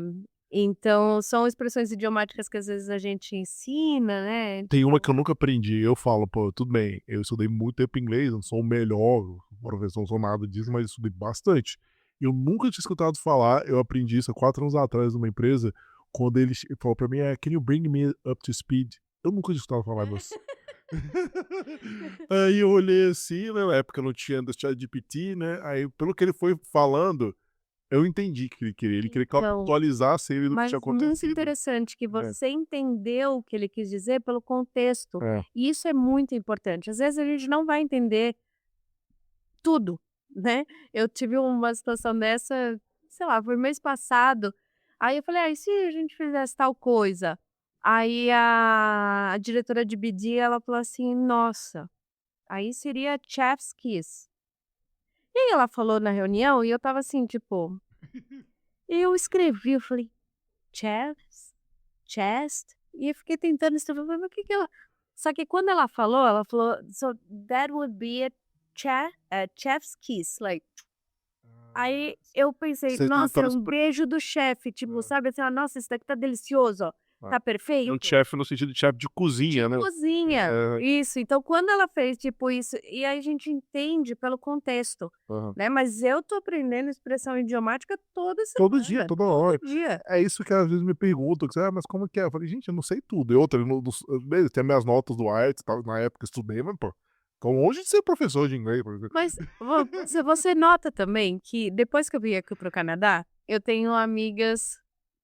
então são expressões idiomáticas que às vezes a gente ensina, né. Tem uma que eu nunca aprendi, eu falo: "Pô, tudo bem, eu estudei muito tempo inglês, não sou o melhor professor, não sou nada disso, mas estudei bastante". Eu nunca tinha escutado falar, eu aprendi isso há 4 anos atrás numa empresa, quando ele falou pra mim: "Can you bring me up to speed?". Eu nunca tinha escutado falar disso. Aí eu olhei assim, né, na época não tinha ainda ChatGPT, né, aí pelo que ele foi falando, eu entendi o que ele queria que eu Então, atualizasse ele do que tinha mas muito acontecido. interessante que É, você entendeu o que ele quis dizer pelo contexto, é. e isso é muito importante. Às vezes a gente não vai entender tudo, né. Eu tive uma situação dessa, sei lá, foi mês passado, aí eu falei: "Ah, e se a gente fizesse tal coisa?". Aí a diretora de BD, ela falou assim: "Nossa, aí seria chef's kiss". E aí ela falou na reunião e eu estava assim, tipo, eu escrevi, eu falei: "Chef's? Chest?". E eu fiquei tentando escrever, eu falei: "Mas o que que ela", só que quando ela falou: "So that would be a chef's kiss", like. Ah, Aí eu pensei: você "Nossa, é tentando um beijo do chefe", tipo, sabe, assim, "Nossa, esse daqui tá delicioso, ó, tá de um perfeito". chefe no sentido de chefe de De cozinha, né. cozinha, É, isso. Então quando ela fez, tipo, isso, e aí a gente entende pelo contexto, aham. né, mas eu tô aprendendo expressão idiomática toda Todo dia, semana, toda todo hora. dia. É isso que às vezes me perguntam, que: "Ah, mas como que é?". Eu falei: "Gente, eu não sei tudo". E outra, eu beleza, tem minhas notas do IELTS e tal, na época eu estudei, mas, pô, tô longe de ser professor de inglês, por exemplo. Mas você nota também que depois que eu vim aqui para o Canadá, eu tenho amigas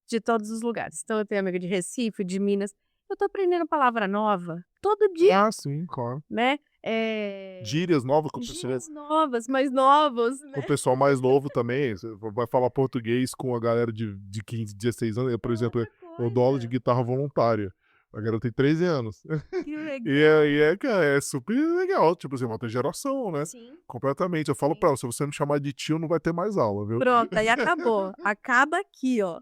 de todos os lugares. Então eu tenho amiga de Recife, de Minas, eu tô aprendendo palavra nova todo dia, Ah, sim, claro. né, Gírias novas, como se gírias tivesse novas, mais novos, com o né. pessoal mais novo também, você vai falar português com a galera de 15, 16 anos, eu, por É exemplo, outra eu dou aula de coisa. guitarra voluntária, a garota tem 13 anos. Que E aí legal. cara, é super legal, tipo assim, uma outra geração, né, Sim, completamente. Eu falo pra sim. ela: "Se você me chamar de tio, não vai ter mais aula, viu". Pronto, aí acabou. Acaba aqui, ó.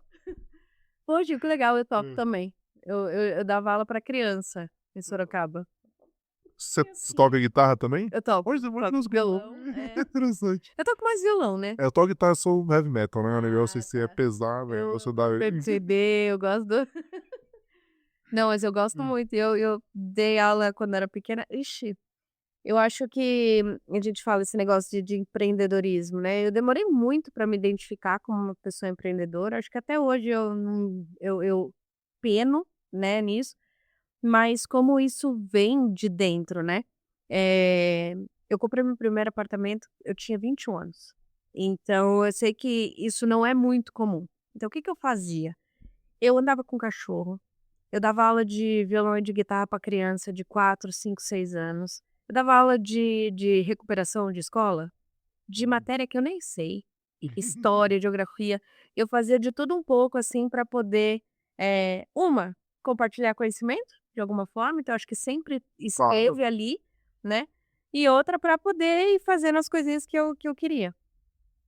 Poxa, que legal, eu toco Hum. também. Eu dava aula pra criança em Sorocaba. Você toca Criancinha. guitarra também? Eu toco, Pois é, muito toco música boa. violão, é. Interessante. Eu toco mais violão, né. É, eu toco guitarra, sou heavy metal, né, o negócio Ah, assim é tá. pesado, o Eu negócio dá PCD, eu gosto do não, mas eu gosto muito. Eu dei aula quando era pequena. Ixi, eu acho que a gente fala esse negócio de empreendedorismo, né, eu demorei muito para me identificar como uma pessoa empreendedora, acho que até hoje eu não eu peno, né, nisso, mas como isso vem de dentro, né. Eh, eu comprei meu primeiro apartamento, eu tinha 21 anos, então eu sei que isso não é muito comum. Então o que que eu fazia? Eu andava com cachorro, eu dava aula de violão e de guitarra para criança de 4, 5, 6 anos. Eu dava aula de recuperação de escola, de matéria que eu nem sei, história, geografia. Eu fazia de tudo um pouco, assim, para poder, compartilhar conhecimento de alguma forma, então acho que sempre Claro. esteve ali, né, e outra para poder ir fazendo as coisinhas que eu queria.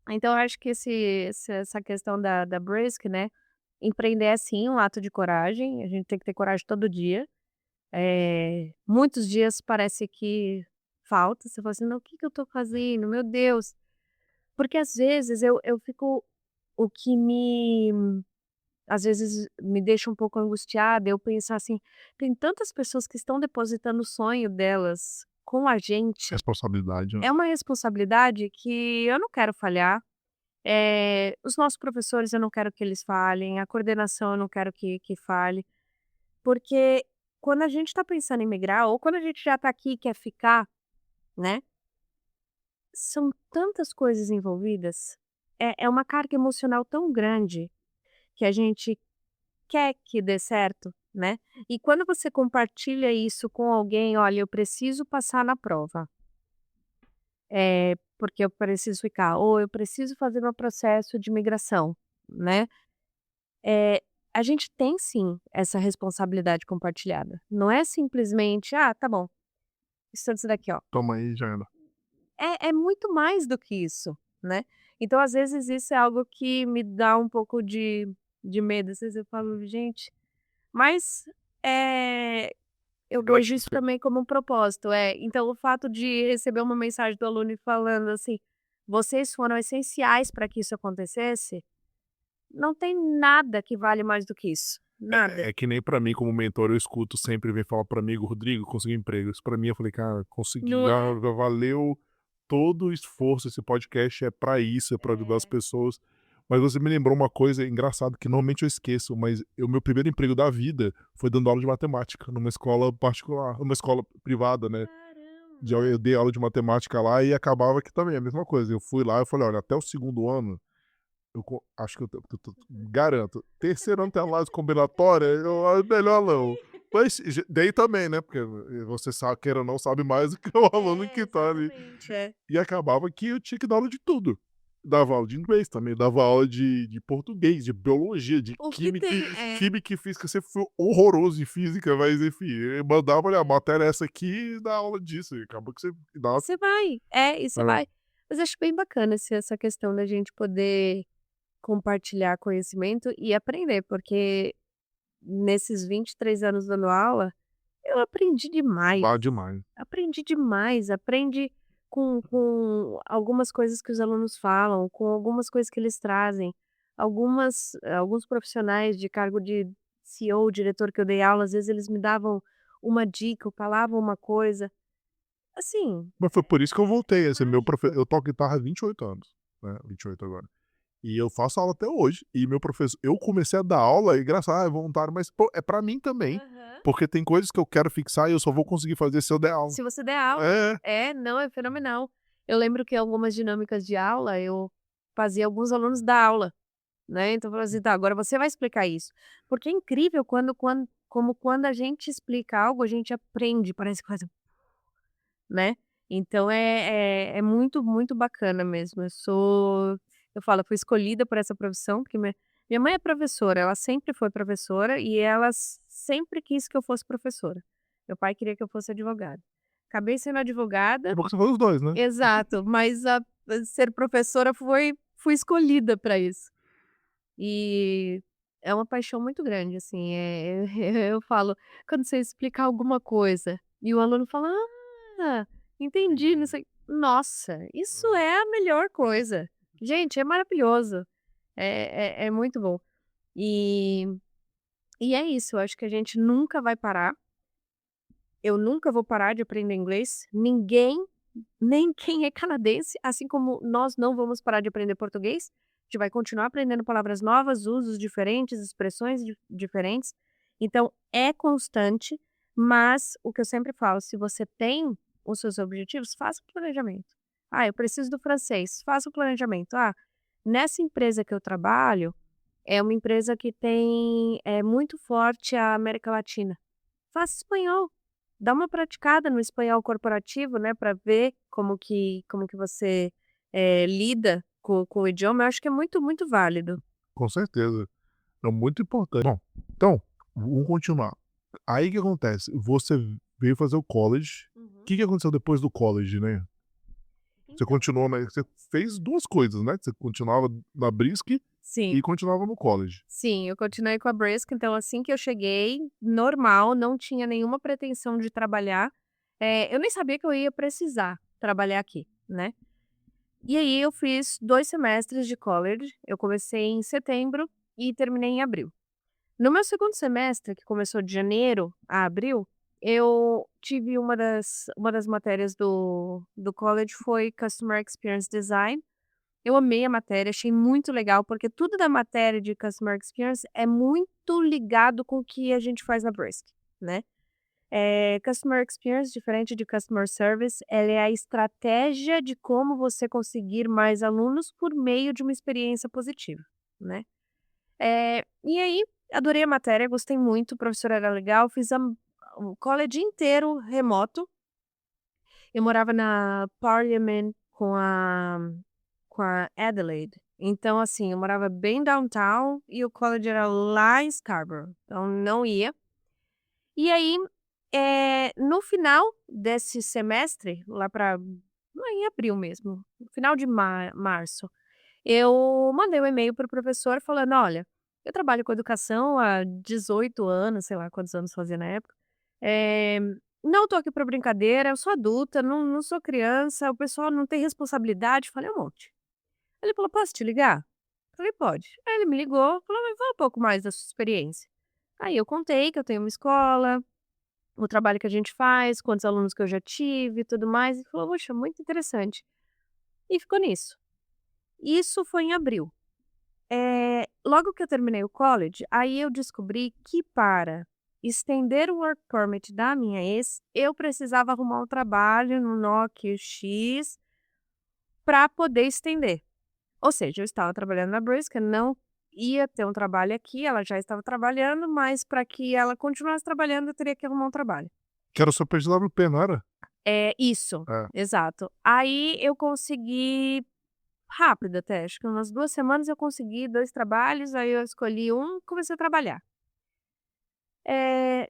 Então eu acho que essa questão da Brisk, né, empreender é sim um ato de coragem, a gente tem que ter coragem todo dia. Muitos dias parece que falta, você fala assim: "Não, o que que eu tô fazendo? Meu Deus". Porque às vezes eu fico, o que às vezes me deixa um pouco angustiada, eu pensar assim: "Tem tantas pessoas que estão depositando o sonho delas com a gente". Responsabilidade, né. É uma responsabilidade que eu não quero falhar. Os nossos professores eu não quero que eles falhem, a coordenação eu não quero que falhe, porque quando a gente está pensando em migrar ou quando a gente já está aqui e quer ficar, né, são tantas coisas envolvidas, é uma carga emocional tão grande que a gente quer que dê certo, né. E quando você compartilha isso com alguém: "Olha, eu preciso passar na prova, porque eu preciso ficar", ou "Eu preciso fazer meu processo de imigração", né. Eh, a gente tem sim essa responsabilidade compartilhada. Não é simplesmente: "Ah, tá bom, estuda isso daqui, ó". Toma aí, já era. É muito mais do que isso, né. Então, às vezes, isso é algo que me dá um pouco de medo. Às vezes eu falo: "Gente", mas, eu vejo isso também como um propósito. Então o fato de receber uma mensagem do aluno falando assim: "Vocês foram essenciais para que isso acontecesse", não tem nada que vale mais do que isso, nada. É que nem pra mim, como mentor, eu escuto sempre vem falar pra mim: "Rodrigo, consegui emprego". Isso pra mim, eu falei: "Cara, consegui, Não é? já valeu todo o esforço, esse podcast é pra isso, é pra ajudar as É. pessoas". Mas você me lembrou uma coisa engraçada que normalmente eu esqueço, mas o meu primeiro emprego da vida foi dando aula de matemática numa escola particular, numa escola privada, né. Eu Caramba! dei aula de matemática lá e acabava que também é a mesma coisa, eu fui lá, eu falei: "Olha, até o segundo ano acho que eu garanto. Terceiro ano tem análise combinatória, eu acho melhor não. Mas daí também, né, porque você sabe, queira ou não, sabe mais do que o aluno É, que tá ali. exatamente, é. E acabava que eu tinha que dar aula de tudo. Dava aula de inglês também, dava aula de português, de biologia, de O que química, tem é. química e física. Sempre fui horroroso em física, mas enfim, eu mandava: "Olha, a É. matéria é essa aqui", e dá aula disso, e acabou que você E dá. você vai. É, e você É, vai. Mas acho bem bacana essa questão da gente poder compartilhar conhecimento e aprender, porque nesses 23 anos dando aula, eu aprendi demais. dá demais. Aprendi demais, aprende com algumas coisas que os alunos falam, com algumas coisas que eles trazem. Alguns profissionais de cargo de CEO, diretor que eu dei aula, às vezes eles me davam uma dica ou falavam uma coisa, assim, Mas foi por isso que eu voltei, esse meu profe mágico. eu toco guitarra há 28 anos, né, 28 agora. E eu faço aula até hoje, e meu professor eu comecei a dar aula, é engraçado, é voluntário, mas pô, é pra mim também, Aham. porque tem coisas que eu quero fixar e eu só vou conseguir fazer se eu der aula. Se você der aula. É, É, não, é fenomenal. Eu lembro que algumas dinâmicas de aula, eu fazia alguns alunos dar aula. Né, então falou assim: "Tá, agora você vai explicar isso". Porque é incrível quando a gente explica algo, a gente aprende, parece que faz né. Então é muito, muito bacana mesmo. Eu falo, eu fui escolhida por essa profissão, porque minha mãe é professora, ela sempre foi professora e ela sempre quis que eu fosse professora. Meu pai queria que eu fosse advogada. Acabei sendo advogada. acabou que você faz os 2, né. Exato, mas ser professora fui escolhida para isso. E é uma paixão muito grande, assim, eu falo, quando você explicar alguma coisa e o aluno fala: "Ah, entendi, não Entendi. sei", nossa, isso Hã. é a melhor coisa. Gente, é maravilhoso, é muito bom. E e é isso, eu acho que a gente nunca vai parar, eu nunca vou parar de aprender inglês, ninguém, nem quem é canadense, assim como nós não vamos parar de aprender português, a gente vai continuar aprendendo palavras novas, usos diferentes, expressões diferentes. Então é constante, mas o que eu sempre falo, se você tem os seus objetivos, faça o planejamento. Ah, eu preciso do francês, faça o planejamento. Ah, nessa empresa que eu trabalho, é uma empresa que tem muito forte a América Latina. Faça espanhol. Dá uma praticada no espanhol corporativo, né, para ver como que você, lida com o idioma, eu acho que é muito, muito válido. Com certeza, é muito importante. Bom, então, vamos continuar. Aí o que acontece, você veio fazer o college, o Uhum. que que aconteceu depois do college, né? Você Então. continuou, você fez 2 coisas, né, você continuava na Brisk Sim, e continuava no college. sim, eu continuei com a Brisk, então assim que eu cheguei, normal, não tinha nenhuma pretensão de trabalhar, eu nem sabia que eu ia precisar trabalhar aqui, né. E aí eu fiz 2 semestres de college, eu comecei em setembro e terminei em abril. No meu segundo semestre, que começou de janeiro a abril, eu tive uma das matérias do college foi Customer Experience Design. Eu amei a matéria, achei muito legal, porque tudo da matéria de Customer Experience é muito ligado com o que a gente faz na Brisk, né. Customer Experience, diferente de Customer Service, ela é a estratégia de como você conseguir mais alunos por meio de uma experiência positiva, né. E aí, adorei a matéria, gostei muito, o professor era legal, fiz o college inteiro remoto. Eu morava na Parliament com a Adelaide. Então, assim, eu morava bem downtown e o college era lá em Scarborough, então não ia. E aí, no final desse semestre, lá para em abril mesmo, no final de março, eu mandei um e-mail para o professor falando: "Olha, eu trabalho com educação há 18 anos", sei lá quantos anos fazia na época, eh, "não tô aqui para brincadeira, eu sou adulta, não sou criança, o pessoal não tem responsabilidade", falei um monte. Ele falou: "Posso te ligar?" Falei: "Pode". Aí ele me ligou, falou: "Me fala um pouco mais da sua experiência". Aí eu contei que eu tenho uma escola, o trabalho que a gente faz, quantos alunos que eu já tive e tudo mais, e falou: "Poxa, muito interessante". E ficou nisso. Isso foi em abril. Logo que eu terminei o college, aí eu descobri que para estender o work permit da minha ex, eu precisava arrumar um trabalho no Nokia X para poder estender. Ou seja, eu estava trabalhando na Brisk, eu não ia ter um trabalho aqui, ela já estava trabalhando, mas para que ela continuasse trabalhando, eu teria que arrumar um trabalho. Que era o seu PGWP, não era? É, isso, É. exato. Aí eu consegui rápido até, acho que umas 2 semanas eu consegui 2 trabalhos, aí eu escolhi um e comecei a trabalhar. Eh,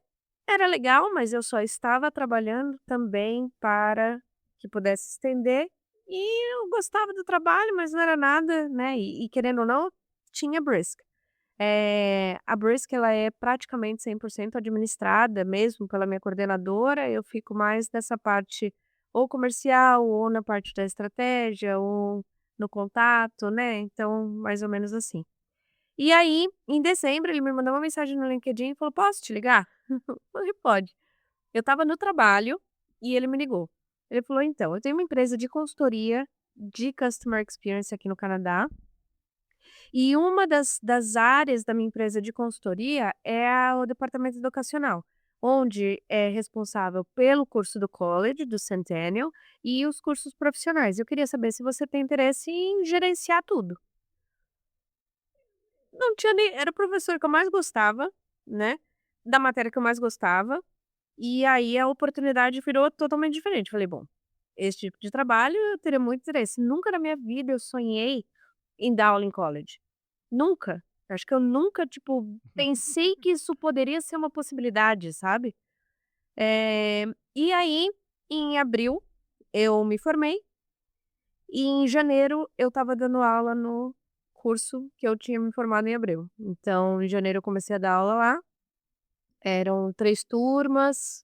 Era legal, mas eu só estava trabalhando também para que pudesse estender, e eu gostava do trabalho, mas não era nada, né, e querendo ou não, tinha Brisk. A Brisk ela é praticamente 100% administrada mesmo pela minha coordenadora, eu fico mais nessa parte ou comercial, ou na parte da estratégia, ou no contato, né, então mais ou menos assim. E aí, em dezembro, ele me mandou uma mensagem no LinkedIn e falou: "Posso te ligar?" Eu falei: "Pode". Eu estava no trabalho e ele me ligou. Ele falou: "Então, eu tenho uma empresa de consultoria de Customer Experience aqui no Canadá, e uma das áreas da minha empresa de consultoria é o departamento educacional, onde é responsável pelo curso do college, do Centennial, e os cursos profissionais. Eu queria saber se você tem interesse em gerenciar tudo". Não tinha nem era o professor que eu mais gostava, né, da matéria que eu mais gostava, e aí a oportunidade virou totalmente diferente. Falei: "Bom, esse tipo de trabalho eu teria muito interesse". Nunca na minha vida eu sonhei em dar aula em college. Nunca. Acho que eu nunca, tipo, pensei que isso poderia ser uma possibilidade, sabe. E aí, em abril, eu me formei, e em janeiro eu estava dando aula no curso que eu tinha me formado em abril. Então, em janeiro eu comecei a dar aula lá, eram 3 turmas,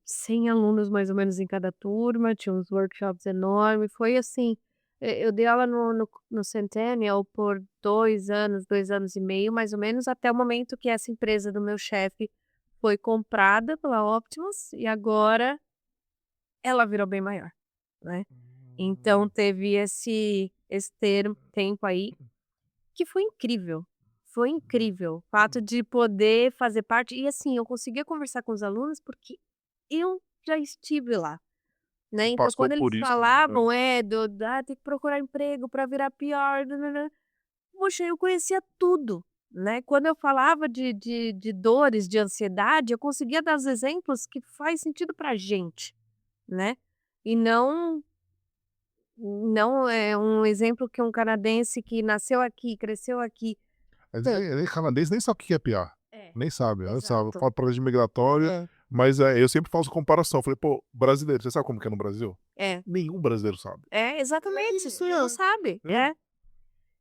100 alunos mais ou menos em cada turma, tinha uns workshops enormes, foi assim, eu dei aula no Centennial por 2 anos, 2 anos e meio mais ou menos, até o momento que essa empresa do meu chefe foi comprada pela Optimus, e agora ela virou bem maior, né. Então teve esse tempo aí que foi incrível, o fato de poder fazer parte e assim, eu conseguia conversar com os alunos, porque eu já estive lá, né, então Passou quando por eles isso, né. É. falavam, tem que procurar emprego para virar PR, nã-nã-nã, poxa, eu conhecia tudo, né, quando eu falava de dores, de ansiedade, eu conseguia dar os exemplos que faz sentido pra gente, né, e não é um exemplo que um canadense que nasceu aqui, cresceu aqui. Mas ele é canadense, nem sabe o que é PR. É, Nem sabe. Eu sabe, exato. fala programa migratória, É, mas, eu sempre faço comparação, falei: "Pô, brasileiro, você sabe como que é no Brasil?" é, Nenhum brasileiro sabe. exatamente, Isso, não sabe, é.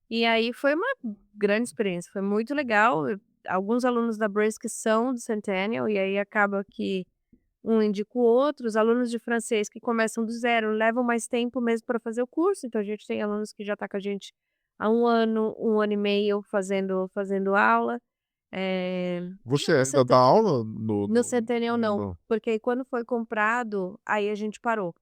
E aí foi uma grande experiência, foi muito legal, alguns alunos da Brace que são do Centennial, e aí acaba que um indica o outro, os alunos de francês que começam do zero levam mais tempo mesmo para fazer o curso, então a gente tem alunos que já tá com a gente há um ano e meio fazendo aula, Você no ainda dá Centen aula no no no Centennial não, no porque aí quando foi comprado, aí a gente parou.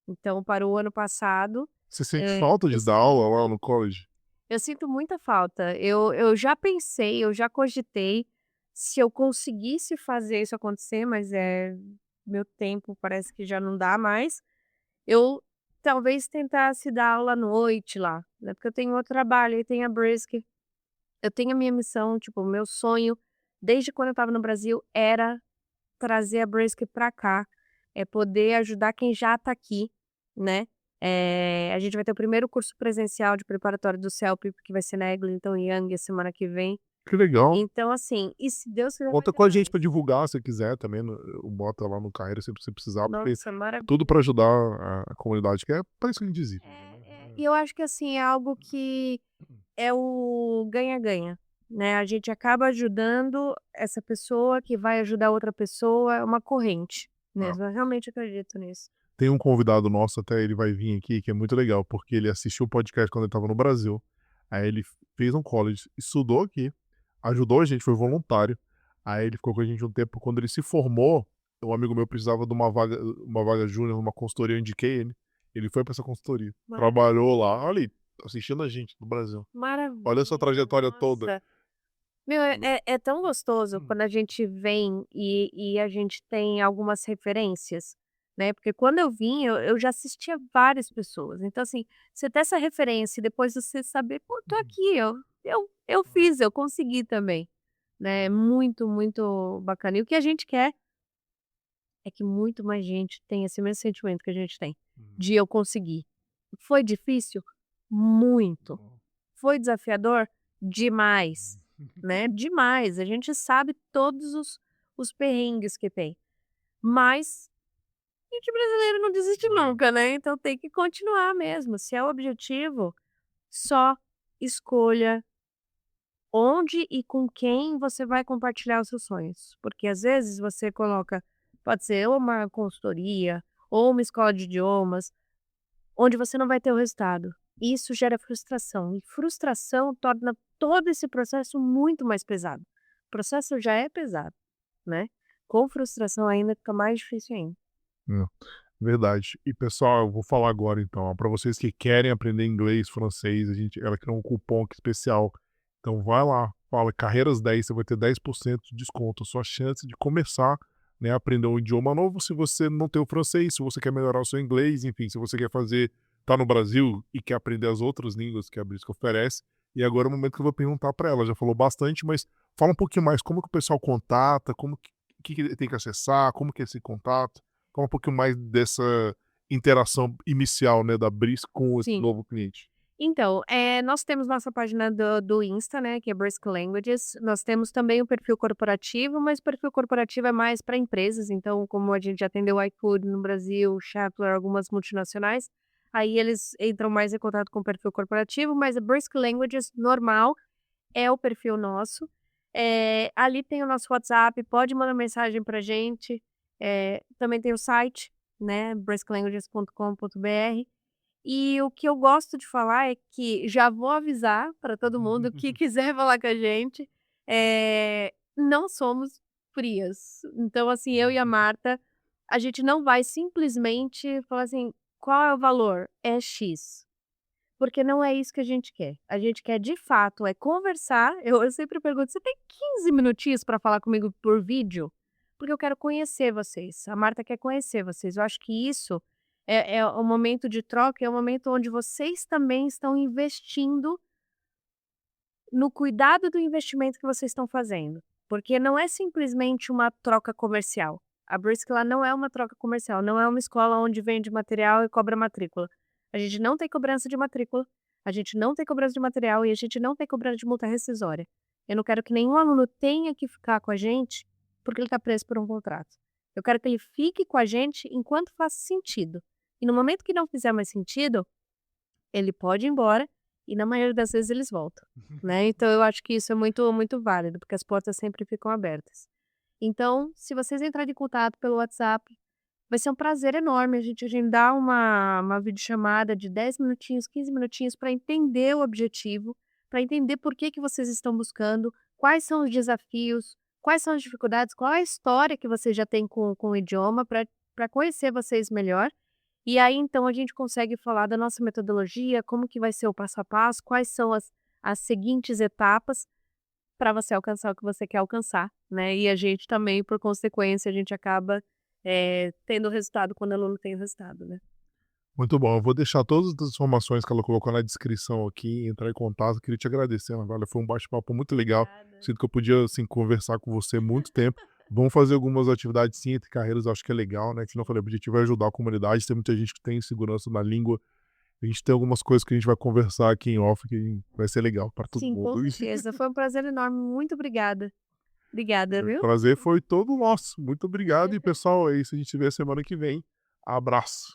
Então parou ano passado. você sente falta Eu de dar sinto aula lá falta. no college? Eu sinto muita falta. Eu já pensei, eu já cogitei, se eu conseguisse fazer isso acontecer, mas, meu tempo parece que já não dá mais, eu talvez tentasse dar aula à noite lá, né, porque eu tenho outro trabalho, aí tem a Brisk, eu tenho a minha missão, tipo, o meu sonho, desde quando eu estava no Brasil, era trazer a Brisk pra cá, é poder ajudar quem já tá aqui, né. A gente vai ter o primeiro curso presencial de preparatório do CELP, que vai ser na Eglinton Young a semana que vem. Que legal. Então, assim, e se Deus quiser vai Conta ter com a gente mais. pra divulgar se quiser também no bota lá no Carreira se você precisar, porque Nossa, maravilha. tudo pra ajudar a comunidade, que é pra isso que a gente existe, E eu acho que, assim, é algo que é o ganha-ganha, né, a gente acaba ajudando essa pessoa que vai ajudar outra pessoa, é uma corrente né. mesmo, eu realmente acredito nisso. Tem um convidado nosso, até ele vai vir aqui, que é muito legal, porque ele assistiu o podcast quando ele estava no Brasil. Aí ele fez um college, estudou aqui, ajudou a gente, foi voluntário. Aí ele ficou com a gente um tempo. Quando ele se formou, um amigo meu precisava de uma vaga júnior numa consultoria, eu indiquei ele. Ele foi para essa consultoria, trabalhou lá, olha aí, assistindo a gente no Brasil. Olha essa Maravilha, trajetória toda. nossa. Meu, é tão gostoso Hum. quando a gente vem e a gente tem algumas referências, né, porque quando eu vim, eu já assistia várias pessoas, então assim, você ter essa referência e depois você saber: "Pô, tô Uhum. aqui, eu fiz, eu consegui também", né, é muito, muito bacana. E o que a gente quer é que muito mais gente tenha esse mesmo sentimento que a gente tem, Hum. de eu consegui. Foi difícil? Muito. Foi desafiador? Demais, né, demais. A gente sabe todos os perrengues que tem, mas a gente brasileiro não desiste nunca, né, então tem que continuar mesmo. Se é o objetivo, só escolha onde e com quem você vai compartilhar os seus sonhos, porque às vezes você coloca pode ser ou uma consultoria, ou uma escola de idiomas, onde você não vai ter o resultado. Isso gera frustração, e frustração torna todo esse processo muito mais pesado. O processo já é pesado, né, com frustração ainda fica mais difícil ainda. É, verdade. E pessoal, eu vou falar agora então, para vocês que querem aprender inglês, francês, ela criou um cupom aqui especial. Então vai lá, fala Carreiras 10, você vai ter 10% de desconto. Sua chance de começar, né, a aprender um idioma novo se você não tem o francês, se você quer melhorar o seu inglês, enfim, se você quer fazer, tá no Brasil e quer aprender as outras línguas que a Brisca oferece. E agora é o momento que eu vou perguntar para ela. Já falou bastante, mas fala um pouquinho mais como que o pessoal contata, como que tem que acessar, como que é esse contato. Fala um pouquinho mais dessa interação inicial, né, da Bris com esse Sim. novo cliente. Então, nós temos nossa página do Insta, né, que é Brisk Languages. Nós temos também o perfil corporativo, mas o perfil corporativo é mais para empresas, então como a gente já atendeu o iFood no Brasil, Schaeffler, algumas multinacionais, aí eles entram mais em contato com o perfil corporativo, mas a Brisk Languages normal é o perfil nosso. Ali tem o nosso WhatsApp, pode mandar mensagem pra gente, também tem o site, né, brisklanguages.com.br. E o que eu gosto de falar é que já vou avisar para todo mundo que quiser falar com a gente, não somos frias. Então, assim, eu e a Marta, a gente não vai simplesmente falar assim: "Qual é o valor?" "É X", porque não é isso que a gente quer. A gente quer de fato conversar. Eu sempre pergunto: "Você tem 15 minutinhos para falar comigo por vídeo?" Porque eu quero conhecer vocês. A Marta quer conhecer vocês. Eu acho que isso é o momento de troca, é o momento onde vocês também estão investindo no cuidado do investimento que vocês estão fazendo, porque não é simplesmente uma troca comercial. A Brisk ela não é uma troca comercial, não é uma escola onde vende material e cobra matrícula. A gente não tem cobrança de matrícula, a gente não tem cobrança de material e a gente não tem cobrança de multa rescisória. Eu não quero que nenhum aluno tenha que ficar com a gente porque ele está preso por um contrato. Eu quero que ele fique com a gente enquanto faça sentido. E no momento que não fizer mais sentido, ele pode ir embora e na maioria das vezes eles voltam, né. Então eu acho que isso é muito muito válido, porque as portas sempre ficam abertas. Então, se vocês entrarem em contato pelo WhatsApp, vai ser um prazer enorme a gente agendar uma videochamada de 10 minutinhos, 15 minutinhos para entender o objetivo, para entender por que vocês estão buscando, quais são os desafios, quais são as dificuldades, qual é a história que vocês já têm com o idioma, para conhecer vocês melhor. E aí, então, a gente consegue falar da nossa metodologia, como que vai ser o passo a passo, quais são as seguintes etapas para você alcançar o que você quer alcançar, né. E a gente também, por consequência, a gente acaba, tendo resultado quando o aluno tem o resultado, né. Muito bom, eu vou deixar todas as informações que ela colocou na descrição aqui, entrar em contato. Queria te agradecer, Natália, foi um bate-papo muito legal. Obrigada. Sinto que eu podia, assim, conversar com você muito tempo. Vamos fazer algumas atividades sim entre carreiras, acho que é legal, né, que não falei, o objetivo é ajudar a comunidade, tem muita gente que tem insegurança na língua. A gente tem algumas coisas que a gente vai conversar aqui em off que vai ser legal para todo Sim, com mundo. certeza. Foi um prazer enorme. Muito obrigada. Obrigada, O viu. prazer foi todo nosso. Muito obrigado e pessoal, é isso, a gente se vê semana que vem. Abraço.